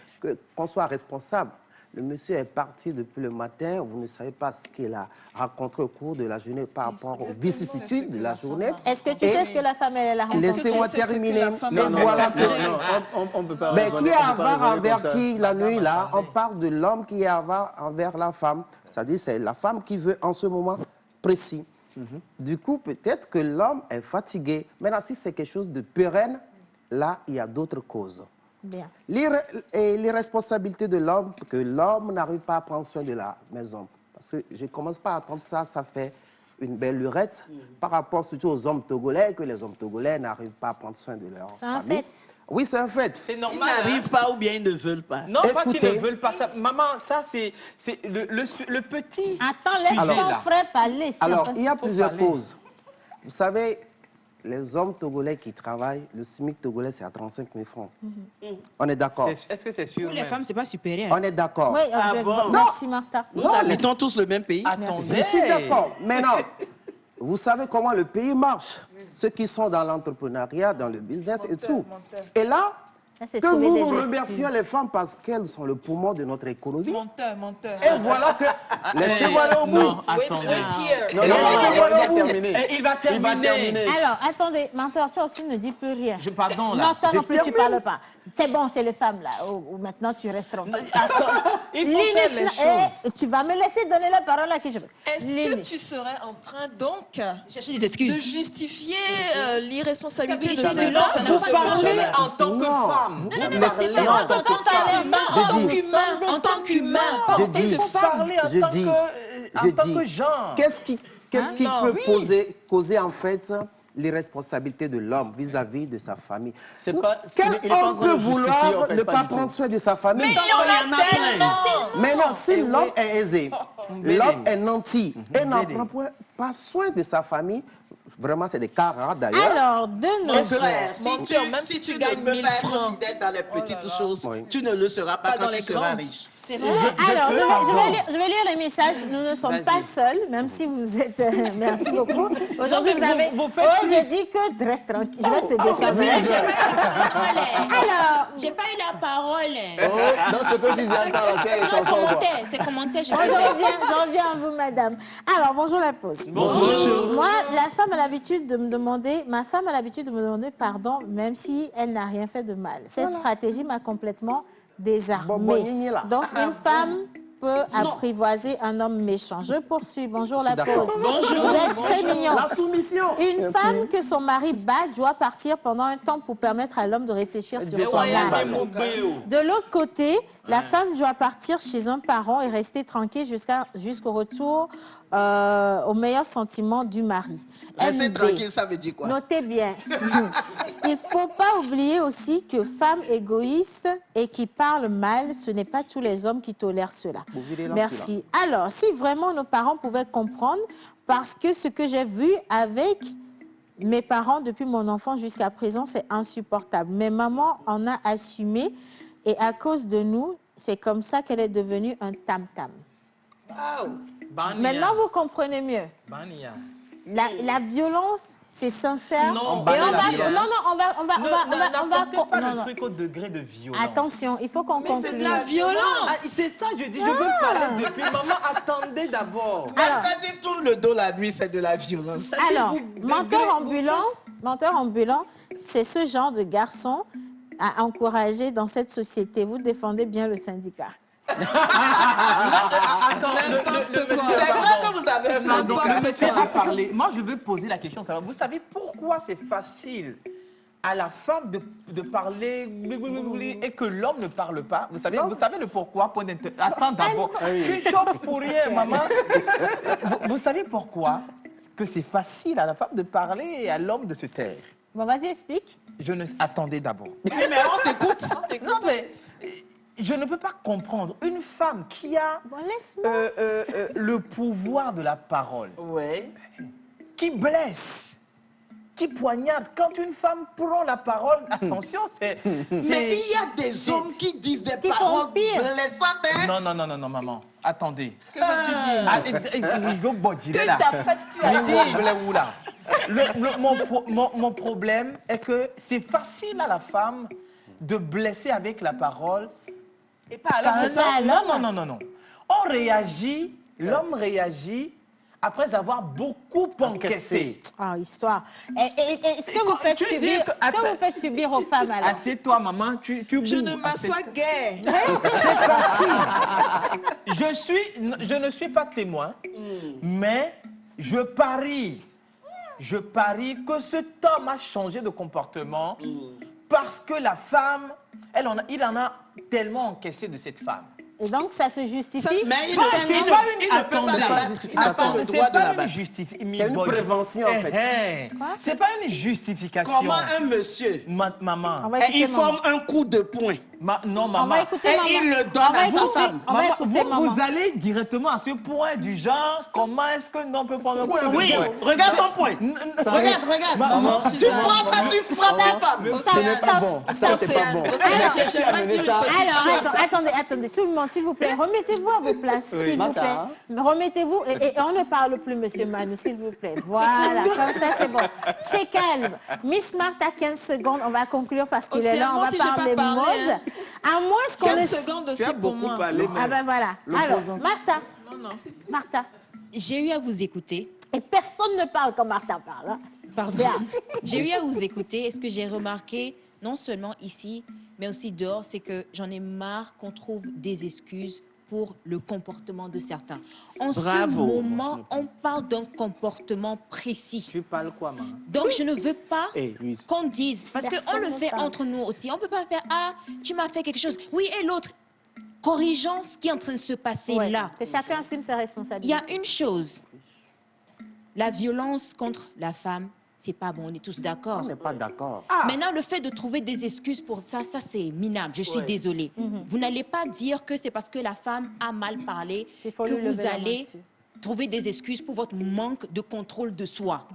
qu'on soit responsable. Le monsieur est parti depuis le matin, vous ne savez pas ce qu'il a rencontré au cours de la journée par rapport aux vicissitudes de la journée. Est-ce que tu sais ce que la femme elle a rencontré? Laissez-moi terminer. Non, Voilà que... on peut pas. Mais qui est avare envers qui la nuit là? On parle de l'homme qui est avare envers la femme. C'est-à-dire c'est la femme qui veut en ce moment précis. Du coup, peut-être que l'homme est fatigué. Maintenant, si c'est quelque chose de pérenne, là, il y a d'autres causes. Bien. L'irresponsabilité de l'homme, que l'homme n'arrive pas à prendre soin de la maison. Parce que je ne commence pas à attendre ça, ça fait une belle lurette par rapport surtout aux hommes togolais, que les hommes togolais n'arrivent pas à prendre soin de leur famille. C'est un fait. Oui, c'est un fait. C'est Ils normal. n'arrivent pas ou bien ils ne veulent pas. Non, pas qu'ils Écoutez. ne veulent pas ça. Maman, ça, c'est le petit Attends, laisse sujet, ton là. frère parler. si Alors, on il y a passe- plusieurs parler. causes. Vous savez, les hommes togolais qui travaillent, le SMIC togolais, c'est à 35 000 francs. On est d'accord. Est-ce que c'est sûr? Pour les même? femmes, c'est pas supérieur. On est d'accord. Oui, bon? merci Martha. Nous habitons tous le même pays. Attendez. Je suis d'accord. Maintenant, vous savez comment le pays marche. Ceux qui sont dans l'entrepreneuriat, dans le business et tout. Et là, Ça, c'est que trouver nous des nous excuses. remercions les femmes parce qu'elles sont le poumon de notre économie. Menteur. Et voilà que... Laissez-moi aller au bout. Non, attendez. Et laissez-moi aller au bout. Et il va terminer. Alors, attendez, menteur, toi aussi ne dis plus rien. Pardon, là. Menteur Je non plus, tu termine. parles pas. C'est bon, c'est les femmes là. Ou maintenant tu restes tranquille. Il faut faire les choses. Tu vas me laisser donner la parole à qui je veux. Est-ce que Linis. tu serais en train donc Chercher des de excuses. justifier l'irresponsabilité de Responsabilité ce de l'homme, ça n'a Vous pas de parlez sens. en tant que Non. femme. C'est pas ça, en tant qu'humain. En tant qu'humain. Je dis, Il faut parler en je tant dis, que, en tant que genre. qu'est-ce qui non, peut causer en fait l'irresponsabilité de l'homme vis-à-vis de sa famille? C'est pas- Quel il est pas en homme train peut de justifier, vouloir en fait, ne pas pas du tout. prendre soin de sa famille? Il y en a tellement. Maintenant, si l'homme est aisé, l'homme est nanti et n'en Mbélé. prend pas soin de sa famille, vraiment c'est des cas rares d'ailleurs. Alors, de nos Mon jours. frère, Menteur, même si tu gagnes ne peux 1000 pas être francs. fidèle dans les petites choses, Oui. tu ne le seras pas Pas quand dans tu les seras grandes. riche. C'est vrai. Alors, je vais lire les messages. Nous ne sommes pas seuls, même si vous êtes... merci beaucoup. Aujourd'hui, mais vous avez... vous faites Oh, je dis que reste tranquille. Je vais te descendre. Alors, J'ai pas eu la parole. Oh, non, ce que tu disais encore, c'est les chansons. quoi. C'est commentaire, je Moi, faisais. j'en reviens à vous, madame. Alors, bonjour la pause. Bonjour. Moi, la femme a l'habitude de me demander, ma femme a l'habitude de me demander pardon, même si elle n'a rien fait de mal. Cette stratégie m'a complètement désarmée. Donc, une femme peut apprivoiser un homme méchant. Je poursuis. Bonjour la d'accord. pause. Vous êtes très mignon. La soumission. Une femme que son mari bat doit partir pendant un temps pour permettre à l'homme de réfléchir sur son acte. De l'autre côté, La femme doit partir chez un parent et rester tranquille jusqu'au retour au meilleur sentiment du mari. Rester MB. tranquille, ça veut dire quoi? Notez bien. Il ne faut pas oublier aussi que femme égoïste et qui parle mal, ce n'est pas tous les hommes qui tolèrent cela. Merci. Alors, si vraiment nos parents pouvaient comprendre, parce que ce que j'ai vu avec mes parents depuis mon enfance jusqu'à présent, c'est insupportable. Mais maman en a assumé et à cause de nous, c'est comme ça qu'elle est devenue un tam-tam. Maintenant, vous comprenez mieux. La violence, c'est sincère. Non, on va pas le truc au degré de violence. Attention, il faut qu'on conclue. Mais c'est de la violence. C'est ça, je dis, je veux parler depuis. Maman, attendez d'abord. Alors, quand il tourne le dos la nuit, c'est de la violence. Alors, menteur ambulant, c'est ce genre de garçon à encourager dans cette société. Vous défendez bien le syndicat. Attends, N'importe quoi. C'est vrai que vous avez un syndicat. le monsieur a parlé. Moi, je veux poser la question. Vous savez pourquoi c'est facile à la femme de parler et que l'homme ne parle pas? Vous savez le pourquoi? Attends d'abord. Tu chauffes pour rien, maman. Vous savez pourquoi que c'est facile à la femme de parler et à l'homme de se taire? Bon, vas-y, explique. Attendez d'abord. Oui, mais on t'écoute. Non, mais je ne peux pas comprendre une femme qui a le pouvoir de la parole, qui blesse, qui poignarde. Quand une femme prend la parole, attention, c'est... Mais il y a des hommes qui disent des paroles blessantes. Hein? Non, maman. Attendez. Que veux-tu dire? Que t'apprêtes-tu à dire? Mon problème est que c'est facile à la femme de blesser avec la parole. Et pas à l'homme, c'est ça? Non. On réagit, l'homme réagit après avoir beaucoup encaissé. Ah, histoire. Est-ce que vous faites subir aux femmes alors? Assieds-toi, maman, tu Je ne m'assois guère. C'est facile. Je ne suis pas témoin, mais je parie que cet homme a changé de comportement parce que la femme, il en a tellement encaissé de cette femme. Et donc, ça se justifie. Mais il ne peut pas la justification. C'est une prévention, en fait. C'est pas une justification. Comment un monsieur maman, il forme un coup de poing. Non, maman. On va écouter Et maman. il le donne à sa femme. Vous allez directement à ce point du genre, comment est-ce que l'on peut prendre un coup de poing? Oui, regarde ton point. Regarde. Maman, Tu prends ça, tu frappes la femme. Ce n'est pas bon. Ça, c'est pas bon. Alors, attendez, tout le monde, s'il vous plaît, remettez-vous à vos places, s'il vous plaît. Remettez-vous et on ne parle plus, monsieur Manu, s'il vous plaît. Voilà, comme ça, c'est bon. C'est calme. Miss Martha, 15 secondes, on va conclure parce qu'il est là, on va parler mode. À moins qu'on 15 secondes aussi pour moi. Ah ben voilà. Alors, Martha. Non. Martha. J'ai eu à vous écouter. Et personne ne parle comme Martha parle. Hein. Pardon. J'ai eu à vous écouter. Et ce que j'ai remarqué, non seulement ici, mais aussi dehors, c'est que j'en ai marre qu'on trouve des excuses pour le comportement de certains. En ce moment, on parle d'un comportement précis. Tu parles quoi, maman? Donc, je ne veux pas qu'on dise, parce qu'on le fait entre nous aussi. On ne peut pas faire, ah, tu m'as fait quelque chose. Oui, et l'autre, corrigeons ce qui est en train de se passer là. Que chacun assume ses responsabilités. Il y a une chose, la violence contre la femme, c'est pas bon, on est tous d'accord. On n'est pas d'accord. Maintenant, le fait de trouver des excuses pour ça, c'est minable. Je suis désolée. Vous n'allez pas dire que c'est parce que la femme a mal parlé que vous allez trouver des excuses pour votre manque de contrôle de soi.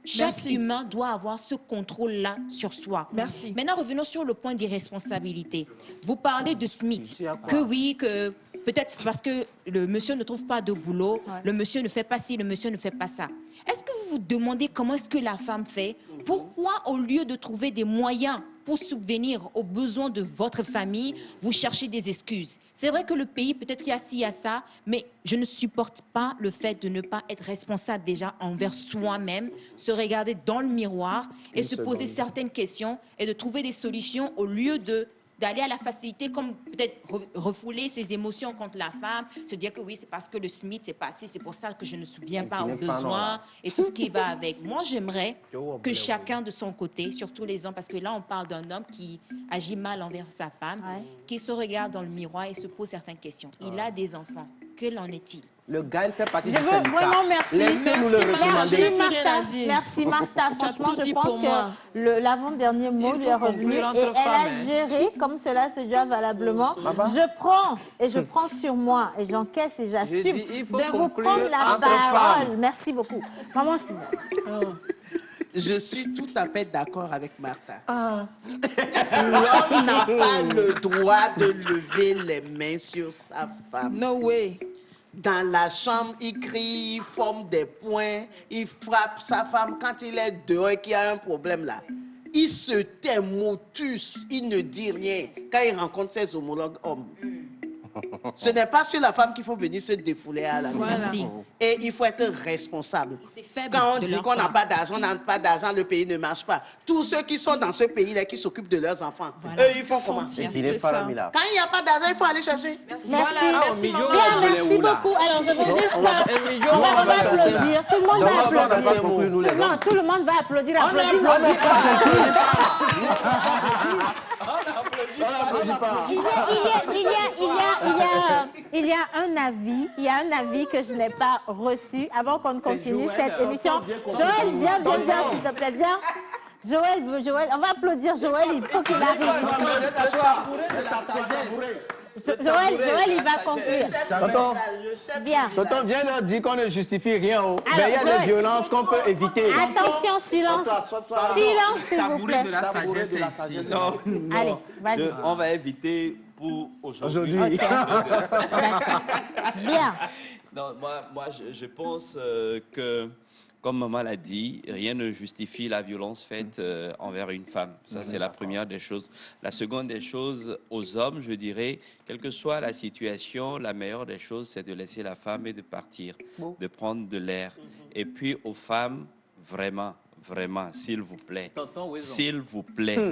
Chaque humain doit avoir ce contrôle-là sur soi. Merci. Maintenant, revenons sur le point d'irresponsabilité. Vous parlez de Smith, que peut-être c'est parce que le monsieur ne trouve pas de boulot, le monsieur ne fait pas ci, le monsieur ne fait pas ça. Est-ce que vous vous demandez comment est-ce que la femme fait? Pourquoi, au lieu de trouver des moyens pour subvenir aux besoins de votre famille, vous cherchez des excuses? C'est vrai que le pays, peut-être qu'il y a ci, il y a ça, mais je ne supporte pas le fait de ne pas être responsable déjà envers soi-même, se regarder dans le miroir et se poser certaines questions et de trouver des solutions au lieu de d'aller à la facilité, comme peut-être refouler ses émotions contre la femme, se dire que oui, c'est parce que le SMIC s'est passé, c'est pour ça que je ne me souviens pas aux besoins et tout ce qui va avec. Moi, j'aimerais que chacun de son côté, surtout les hommes, parce que là, on parle d'un homme qui agit mal envers sa femme, qui se regarde dans le miroir et se pose certaines questions. Il a des enfants. Que l'en est-il? Le gars, il fait partie Je du veux syndicat. vraiment merci. Laissez-nous le recommander. Merci Martha. Franchement, je pense que l'avant-dernier mot lui est revenu et elle a géré comme cela se doit valablement. Je prends et je prends sur moi et j'encaisse et j'assume de vous prendre la parole. Merci beaucoup. Maman Suzanne. Je suis tout à fait d'accord avec Martha. L'homme n'a pas le droit de lever les mains sur sa femme. No way. Dans la chambre, il crie, il forme des points, il frappe sa femme quand il est dehors et qu'il y a un problème là. Il se tait, motus, il ne dit rien quand il rencontre ses homologues hommes. Ce n'est pas sur la femme qu'il faut venir se défouler à la maison. Et il faut être responsable. Quand on dit qu'on n'a pas d'argent, on n'a pas d'argent, le pays ne marche pas. Tous ceux qui sont dans ce pays-là, qui s'occupent de leurs enfants, eux, ils font comment? Quand il n'y a pas d'argent, il faut aller chercher. Merci. Merci beaucoup. Alors, je veux juste... On va applaudir. Tout le monde va applaudir. Non, tout le monde va applaudir. Il y a un avis que je n'ai pas reçu avant qu'on continue cette émission. Joël, viens, s'il te plaît, viens. Joël, on va applaudir Joël, il faut qu'il arrive ici. Joël, il va conclure. Tonton, bien. Tonton, viens leur dire qu'on ne justifie rien. Mais il y a des violences qu'on peut éviter. Attention, silence. Silence, s'il vous plaît. Allez, vas-y. On va éviter pour aujourd'hui. Okay. Bien. Non, moi je pense que, comme maman l'a dit, rien ne justifie la violence faite envers une femme. Ça, c'est la première des choses. La seconde des choses, aux hommes, je dirais, quelle que soit la situation, la meilleure des choses, c'est de laisser la femme et de partir, de prendre de l'air. Et puis, aux femmes, vraiment, s'il vous plaît,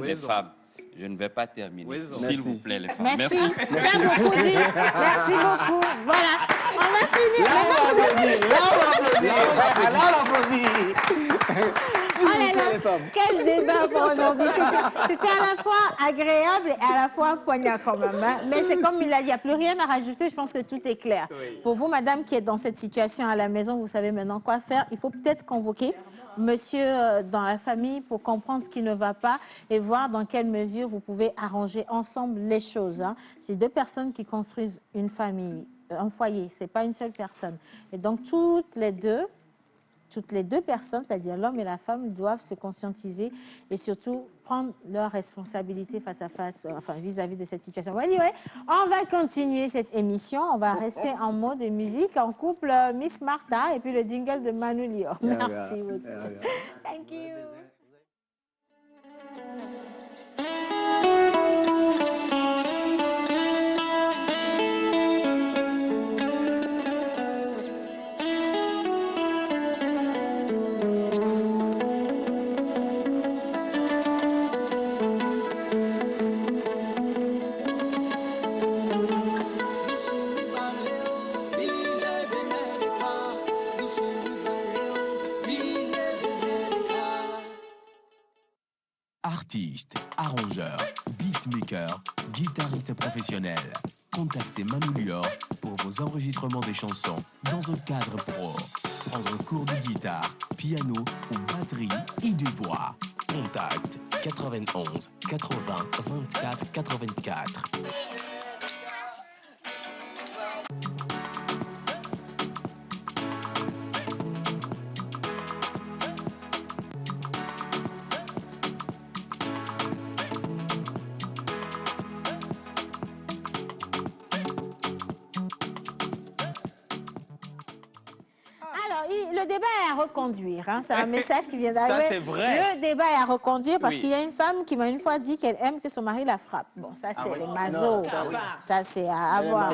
les femmes, je ne vais pas terminer. S'il vous plaît, les femmes. Merci. Merci beaucoup. Merci beaucoup. Voilà. On va finir. Là, on applaudit. Oh là là, quel débat pour aujourd'hui. C'était à la fois agréable et à la fois poignant quand même. Hein. Mais c'est comme il a dit, il n'y a plus rien à rajouter. Je pense que tout est clair. Pour vous, madame, qui est dans cette situation à la maison, vous savez maintenant quoi faire. Il faut peut-être convoquer monsieur dans la famille pour comprendre ce qui ne va pas et voir dans quelle mesure vous pouvez arranger ensemble les choses. Hein. C'est deux personnes qui construisent une famille, un foyer, ce n'est pas une seule personne. Et donc, toutes les deux personnes, c'est-à-dire l'homme et la femme, doivent se conscientiser et surtout prendre leurs responsabilités face à face, enfin vis-à-vis de cette situation. Anyway, on va continuer cette émission. On va rester en mode musique, en couple Miss Martha et puis le jingle de Manu Lior. Merci beaucoup. Thank you. Artiste, arrangeur, beatmaker, guitariste professionnel. Contactez Manu Lior pour vos enregistrements des chansons dans un cadre pro. Prendre un cours de guitare, piano ou batterie et de voix. Contact 91 80 24 84. le débat est à reconduire. Hein. C'est un message qui vient d'arriver. Ça, c'est vrai. Le débat est à reconduire parce Oui. qu'il y a une femme qui m'a une fois dit qu'elle aime que son mari la frappe. Bon, ça, c'est les mazos. Ça, c'est à avoir.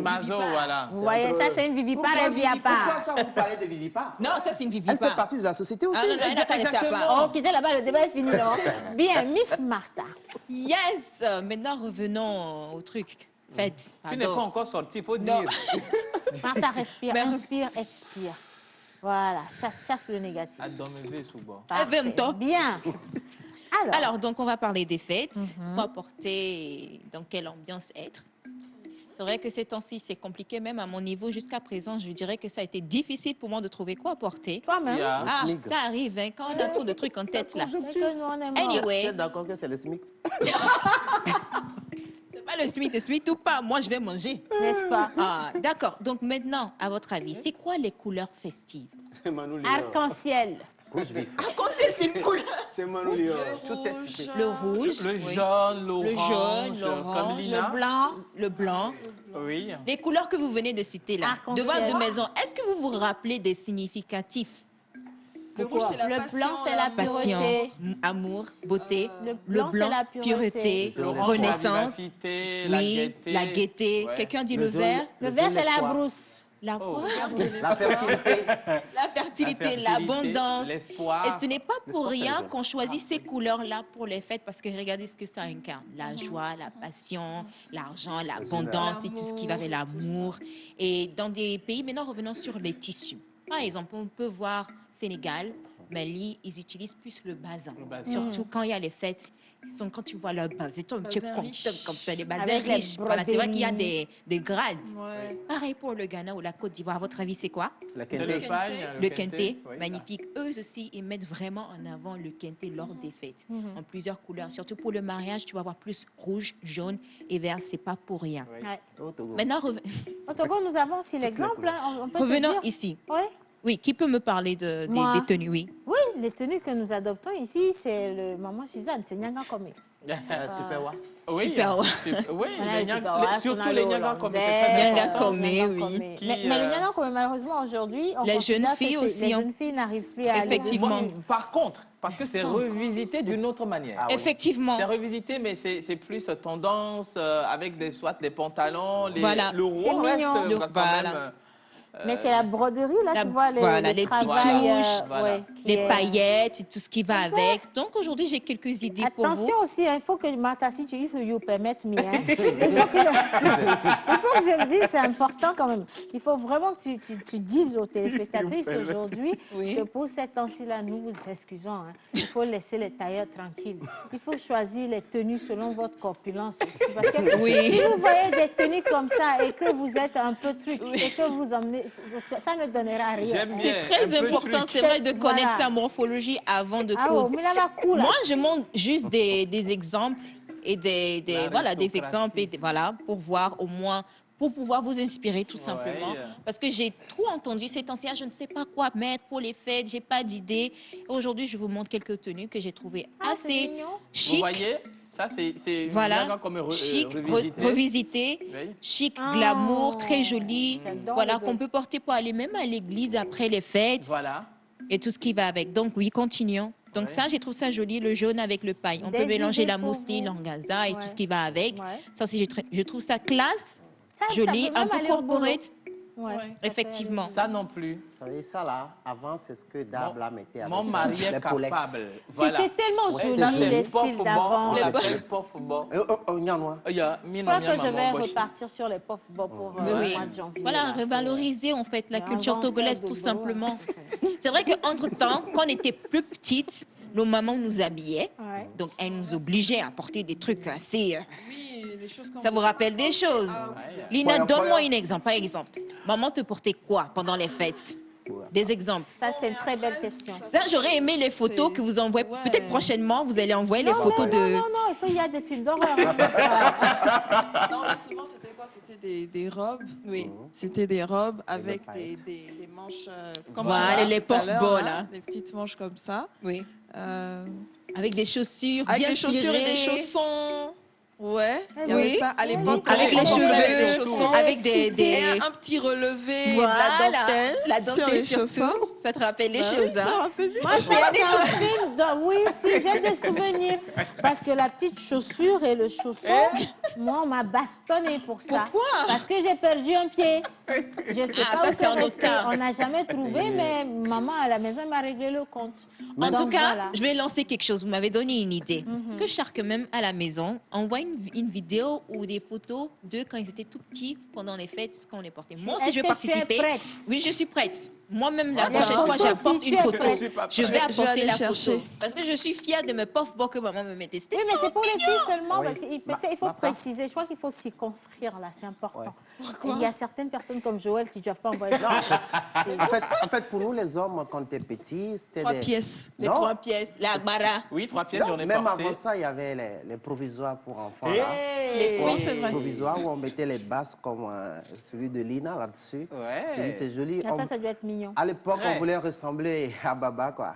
Mazo, voilà. Vous voyez, ça, c'est une vivipare, elle vit à Pourquoi part. ça, vous parlez de vivipare? Non, ça, c'est une Elle fait vivipare. partie de la société aussi. Ah non, non, elle n'a qu'à laisser à part. Oh, quittez là-bas, le débat est fini, non? Bien, Miss Martha. Yes! Maintenant, revenons au truc. Faites. Tu n'es pas encore sorti, il faut dire. Martha, respire, Mais- inspire, expire. Voilà, chasse le négatif. Parfait. Bien. Alors, donc, on va parler des fêtes. Quoi porter, dans quelle ambiance être. C'est vrai que ces temps-ci, c'est compliqué, même à mon niveau. Jusqu'à présent, je dirais que ça a été difficile pour moi de trouver quoi porter. Toi-même. Yeah. Ah, Le SMIC. ça arrive, hein, quand on a trop de trucs en tête, là. C'est que nous, on est morts. Vous Anyway, êtes d'accord que c'est le SMIC? c'est pas le SMIC ou pas. Moi, je vais manger. N'est-ce pas? Ah, d'accord. Donc, maintenant, à votre avis, c'est quoi les couleurs festives? Arc-en-ciel. Rouge vif. Arc-en-ciel, c'est une couleur. C'est Manu Léon. Le rouge, Le oui. jaune, Le jaune, l'orange, comme l'orange, Lina. Le blanc. le blanc. Oui. Les couleurs que vous venez de citer là, Arc-en-ciel. devant de maison, est-ce que vous vous rappelez des significatifs? Le rouge, c'est la Le passion. blanc, c'est la Passion, pureté. amour, beauté. Le Le blanc, c'est la pureté. L'orange, renaissance. la vivacité, la Oui, gaieté. la gaieté. Ouais. Quelqu'un dit Le le jaune. vert. Le Le vert, jaune c'est la espoir. brousse. La quoi? La fertilité. La fertilité, l'abondance. l'espoir. Et ce n'est pas pour L'espoir, c'est rien le jaune. qu'on choisit ces couleurs-là pour les fêtes, parce que regardez ce que ça incarne. La joie, la passion, l'argent, l'abondance et tout ce qui va avec l'amour. Et dans des pays, maintenant revenons sur les tissus. Par exemple, on peut voir Sénégal, Mali, ils utilisent plus le bazin. Surtout quand il y a les fêtes. Quand tu vois leur bazin, tu es Bazin content riche. comme ça, les bazins Avec les riches. Voilà, c'est vrai qu'il y a broderies. des grades. Ouais. Pareil pour le Ghana ou la Côte d'Ivoire. À votre avis, c'est quoi? La C'est le quinté. pagne, Le kente, oui. magnifique. Eux aussi, ils mettent vraiment en avant le kente lors des fêtes, en plusieurs couleurs. Surtout pour le mariage, tu vas voir plus rouge, jaune et vert. C'est pas pour rien. Ouais. Au Togo. Maintenant, Au Togo, nous avons aussi l'exemple. Hein. On peut te revenons dire- ici. Oui. Oui, qui peut me parler Moi. des tenues? Oui. Oui, les tenues que nous adoptons ici, c'est le maman Suzanne, c'est Nyanga Komé. Super was. Oui, Super, ouais. oui, On a les le Nyang- Super Was, on surtout a les le Nyanga comme c'est Hollandais, très Nyanga important. Komé, Nyanga oui. Komé. Qui, Mais le Nyanga Komé, malheureusement, aujourd'hui, on Les considère jeunes que filles c'est- aussi, Les hein. jeunes filles n'arrivent plus à aller Effectivement. dessus. Moi, par contre, parce que c'est revisité d'une autre manière. Ah oui. Effectivement. C'est revisité, mais c'est plus tendance avec soit des pantalons, Voilà. le C'est roi reste mignon. quand Voilà. même. Mais c'est la broderie, là, La- tu vois, voilà, les petites travail, touches, voilà. ouais, qui Les est- paillettes et tout ce qui va avec. Donc aujourd'hui, j'ai quelques idées pour vous. Attention aussi, hein, il faut que Martha, si tu il faut you permettre me, hein. il, faut que je le dise, c'est important quand même. Il faut vraiment que tu dises aux téléspectatrices aujourd'hui Oui. que pour ces temps-ci-là, nous vous excusons. Hein. Il faut laisser les tailleurs tranquilles. Il faut choisir les tenues selon votre corpulence aussi. Parce que Oui. si vous voyez des tenues comme ça et que vous êtes un peu truc et que vous emmenez, ça ne donnera rien. J'aime C'est bien. très un peu important, truc. c'est vrai, de connaître Voilà. sa morphologie avant de Ah oh, coudre. mais là, va cool. Moi, je montre juste des exemples et voilà, des exemples et voilà, pour voir au moins, pour pouvoir vous inspirer tout simplement. Parce que j'ai trop entendu ces temps-ci, je ne sais pas quoi mettre pour les fêtes, j'ai pas d'idée. Aujourd'hui, je vous montre quelques tenues que j'ai trouvées Ah, c'est assez mignon. Vous chic. voyez, ça c'est Voilà, comme chic, revisité. revisité, Oui. chic, Ah, glamour, très joli. j'adore Voilà, les qu'on deux. peut porter pour aller même à l'église après les fêtes Voilà. et tout ce qui va avec. Donc oui, continuons. Donc ça, j'ai trouvé ça joli, le jaune avec le paille. On Des peut mélanger idées la pour mousseline, vous. l'organza et Ouais. tout ce qui va avec. Ouais. Ça aussi, je trouve ça classe, Ça joli, peut un même peu aller au boulot. corporate. Ouais, Ouais, ça peut Effectivement. Ça non plus. Vous savez, ça là, avant, c'est ce que Dabla mettait avec Mon mari les est polettes. capable. Voilà. C'était tellement Ouais, joli, ça, c'est les pof styles bon, d'avant. on Les l'appelle pof bon. Nyanois. Il y a Je Mino crois que Nyama je vais Mamboshi. repartir sur les puffs bas pour Oui, le oui. mois de janvier. Voilà, là, c'est- revaloriser en fait la Et on culture va en faire togolaise de tout gros, simplement. hein. C'est vrai qu'entre-temps, quand on était plus petites, nos mamans nous habillaient. Ouais. Donc, elles nous obligeaient à porter des trucs assez... Oui, des choses comme Ça vous rappelle des choses? Lina, Ouais, donne-moi ouais. un exemple. Par exemple, maman te portait quoi pendant les fêtes? Des exemples. Ça, c'est une très belle question. Ça, j'aurais aimé les photos que vous envoyez. Ouais. Peut-être prochainement, vous allez envoyer les Non, photos non, de... non, non, il y a des films d'horreur. Non, mais souvent, c'était quoi? C'était des robes. Oui. C'était des robes avec paillettes. des manches comme Voilà, tu l'as dit les tout à l'heure, porte-balles, là, hein. des petites manches comme ça. Oui. Euh, Avec des chaussures avec bien des chaussures et des tirées. chaussons. Ouais, il y Oui. avait ça à l'époque. Avec les on portait cheveux, les chaussons. avec Et des... un petit relevé, Voilà, de la dentelle, la sur dentelle les surtout. chaussons. Ça te rappelle les Bah oui, choses, ça hein? rappelle les Moi, choses. ça, c'est un film. Oui, si, j'ai des souvenirs. Parce que la petite chaussure et le chausson, moi, on m'a bastonné pour ça. Pourquoi? Parce que j'ai perdu un pied. Je sais Ah, pas ça, où c'est un autre resté. cas. On n'a jamais trouvé, mais maman à la maison m'a réglé le compte. En tout Donc, cas, voilà. je vais lancer quelque chose. Vous m'avez donné une idée. Que chaque même à la maison envoie une vidéo ou des photos de quand ils étaient tout petits pendant les fêtes, ce qu'on les portait. Moi aussi, Est-ce je vais que tu es participer. prête? Oui, je suis prête. Moi-même, la Ah, prochaine d'accord. fois, j'apporte Si une tu es photo. prête. Je vais Je vais apporter aller la chercher. photo. Parce que je suis fière de mes pauvres bords que maman me mettait. C'était Oui, mais c'est pour les filles seulement, Oui. parce qu'il il faut préciser. Je crois qu'il faut s'y construire, là, c'est important. Il y a certaines personnes comme Joël qui ne doivent pas envoyer. Non, en fait, pour nous, les hommes, quand on était petits, c'était 3 des... pièces. Les Non. 3 pièces, la bara. Oui, 3 pièces, Non, j'en ai même porté. avant ça, il y avait les provisoires pour enfants. Hey. Là. Oui, c'est vrai. Provisoires où on mettait les basses comme celui de Lina là-dessus. Ouais. Je dis, c'est joli. Ah, ça doit être mignon. À l'époque, Très. on voulait ressembler à Baba, quoi.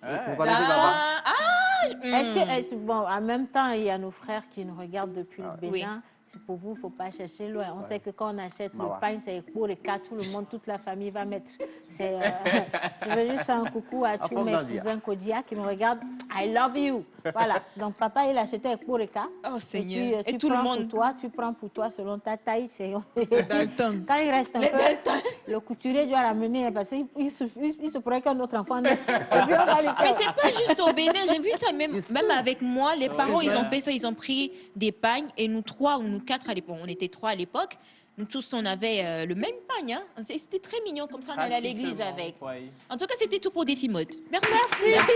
Ouais. Vous connaissez Baba? Est-ce que, bon, en même temps, il y a nos frères qui nous regardent depuis le Bénin. Oui. Pour vous, il ne faut pas chercher loin. On sait que quand on achète Bah le ouais. pain, c'est pour les cas, tout le monde, toute la famille va mettre. Je veux juste faire un coucou à tous faut mes grandir. cousins Kodia qui me regardent. I love you. Voilà. Donc, papa, il achetait avec pour les cas. Oh, Seigneur. Et, puis, Et tu tout le prends monde. pour toi, tu prends pour toi selon ta taille. Dalton. Quand il reste un Les peu, Dalton. le couturier doit ramener parce qu'il se pourrait qu'un autre enfant naisse. Et puis, on va lui Mais faire. c'est pas juste au Bénin, j'ai vu ça même avec moi, les parents, ils vrai. ont fait ça, ils ont pris des pagnes et nous 3 ou nous 4 à l'époque, on était 3 à l'époque, nous tous on avait le même pagne, hein. C'était très mignon comme ça, on allait à l'église avec. Ouais. En tout cas, c'était tout pour Défi Mode. Merci. Merci,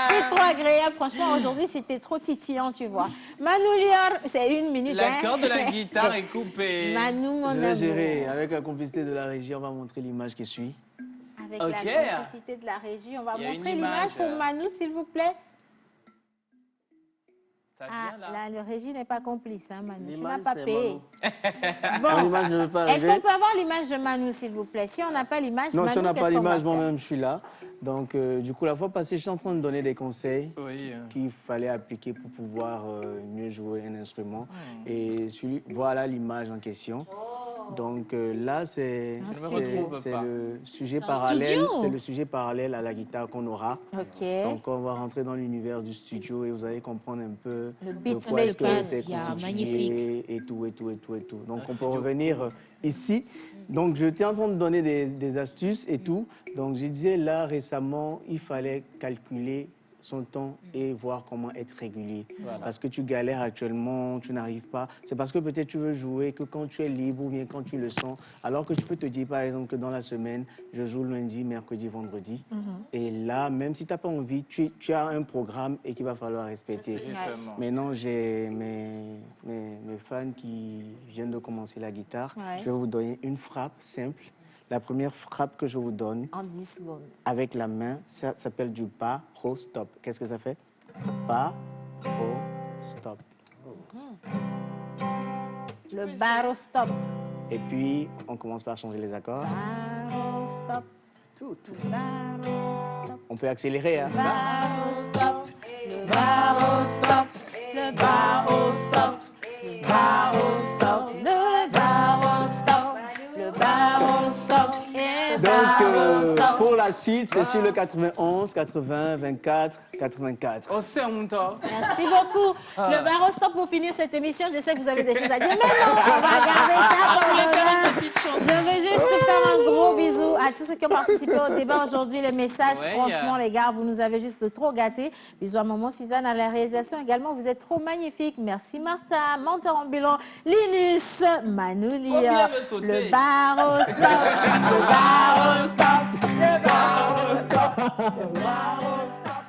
c'est trop agréable. Franchement, aujourd'hui, c'était trop titillant, tu vois. Manu Lior, c'est 1 minute. La hein. corde de la guitare est coupée. Manu, mon Je vais amour. gérer. Avec la complicité de la régie, on va montrer l'image qui suit. Avec Ok. la complicité de la régie, on va Il y a une montrer image, l'image pour Manu, s'il vous plaît. Ça Ah, vient là. là, le régie n'est pas complice, hein, Manu. Tu L'image, n'as pas c'est payé. Bon. L'image ne veut pas Est-ce arriver. qu'on peut avoir l'image de Manu, s'il vous plaît? Si on n'a pas l'image, Non, Manu, si on n'a qu'est-ce pas qu'on va l'image, faire? moi-même, je suis là. Donc, du coup, la fois passée, je suis en train de donner des conseils Oui. qu'il fallait appliquer pour pouvoir mieux jouer un instrument. Et voilà l'image en question. Donc là, c'est Un c'est- studio. c'est le sujet un parallèle. studio. C'est le sujet parallèle à la guitare qu'on aura. OK. Donc on va rentrer dans l'univers du studio et vous allez comprendre un peu Le de beat quoi est-ce que making. c'est Yeah, constitué magnifique. et tout. Donc on peut studio revenir ici. Donc j'étais en train de donner des astuces et tout. Donc je disais là récemment, il fallait calculer son temps et voir comment être régulier. Voilà. Parce que tu galères actuellement, tu n'arrives pas. C'est parce que peut-être tu veux jouer que quand tu es libre ou bien quand tu le sens. Alors que tu peux te dire par exemple que dans la semaine, je joue lundi, mercredi, vendredi. Et là, même si tu n'as pas envie, tu as un programme et qu'il va falloir respecter. Justement. Maintenant, j'ai mes fans qui viennent de commencer la guitare. Ouais. Je vais vous donner une frappe simple. La première frappe que je vous donne En 10 secondes. avec la main, ça s'appelle du bas, haut, stop. Qu'est-ce que ça fait? Bas, haut, stop. Le barreau stop. Et puis, on commence par changer les accords. Barreau stop. Tout. Barreau stop. On peut accélérer, hein? Barreau stop. Le barreau stop. Le barreau stop. Le barreau stop. Le barreau stop. Le barreau stop. Et Donc, barreau stop. pour la suite, c'est sur le 91, 80, 24, 84. Oh, c'est un temps. Merci beaucoup. Le barreau stop pour finir cette émission. Je sais que vous avez des choses à dire, mais non, on va garder ça pour voulait faire demain. une petite chanson. Je veux juste faire un gros bisou à tous ceux qui ont participé au débat aujourd'hui. Les messages, Ouais, franchement, les gars, vous nous avez juste trop gâtés. Bisous à maman Suzanne à la réalisation également. Vous êtes trop magnifiques. Merci Martha, Menteur Ambulant, Linus, Manoulia, Faut bien me sauter. le barreau stop, le barreau stop, le barreau stop, le barreau stop.